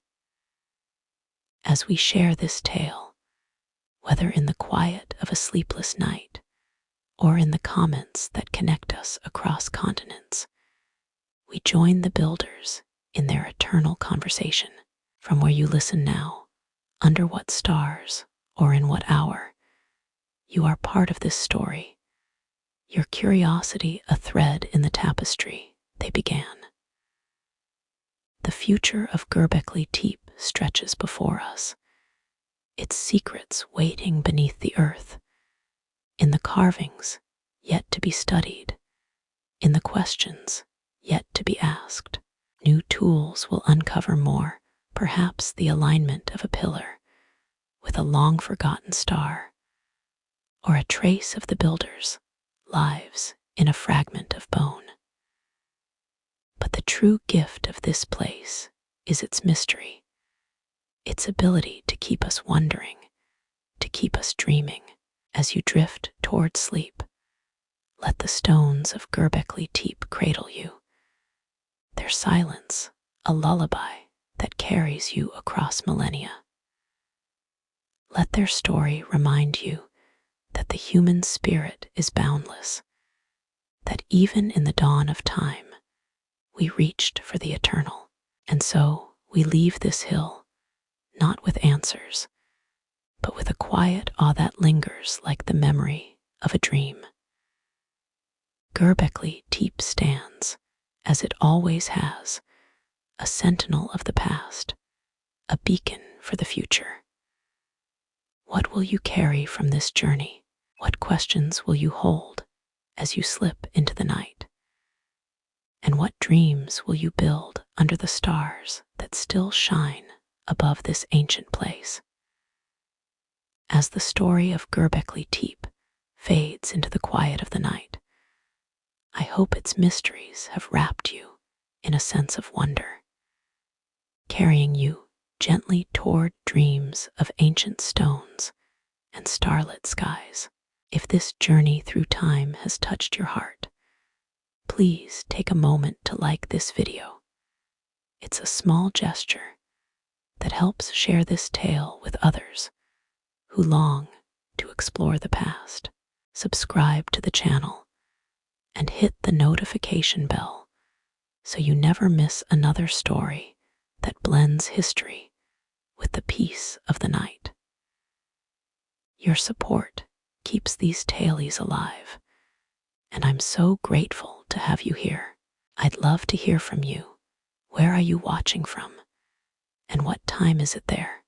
S1: As we share this tale, whether in the quiet of a sleepless night or in the comments that connect us across continents, we join the builders in their eternal conversation. From where you listen now, under what stars or in what hour, you are part of this story, your curiosity a thread in the tapestry they began. The future of Göbekli Tepe stretches before us, its secrets waiting beneath the earth, in the carvings yet to be studied, in the questions yet to be asked. New tools will uncover more, perhaps the alignment of a pillar with a long-forgotten star, or a trace of the builders' lives in a fragment of bone. But the true gift of this place is its mystery, its ability to keep us wondering, to keep us dreaming. As you drift toward sleep, let the stones of Göbekli Tepe cradle you, their silence a lullaby that carries you across millennia. Let their story remind you that the human spirit is boundless, that even in the dawn of time, we reached for the eternal. And so we leave this hill, not with answers, but with a quiet awe that lingers like the memory of a dream. Göbekli Tepe stands, as it always has, a sentinel of the past, a beacon for the future. What will you carry from this journey? What questions will you hold as you slip into the night? And what dreams will you build under the stars that still shine above this ancient place? As the story of Göbekli Tepe fades into the quiet of the night, I hope its mysteries have wrapped you in a sense of wonder, carrying you gently toward dreams of ancient stones and starlit skies. If this journey through time has touched your heart, please take a moment to like this video. It's a small gesture that helps share this tale with others who long to explore the past. Subscribe to the channel and hit the notification bell so you never miss another story that blends history with the peace of the night. Your support keeps these tales alive, and I'm so grateful to have you here. I'd love to hear from you. Where are you watching from? And what time is it there?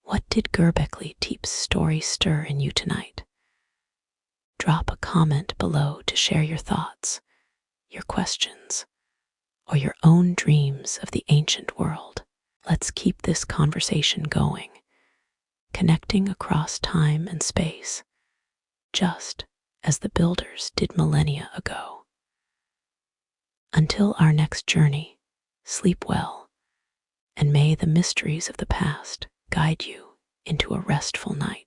S1: What did Göbekli Tepe's story stir in you tonight? Drop a comment below to share your thoughts, your questions, or your own dreams of the ancient world. Let's keep this conversation going, connecting across time and space, just as the builders did millennia ago. Until our next journey, sleep well, and may the mysteries of the past guide you into a restful night.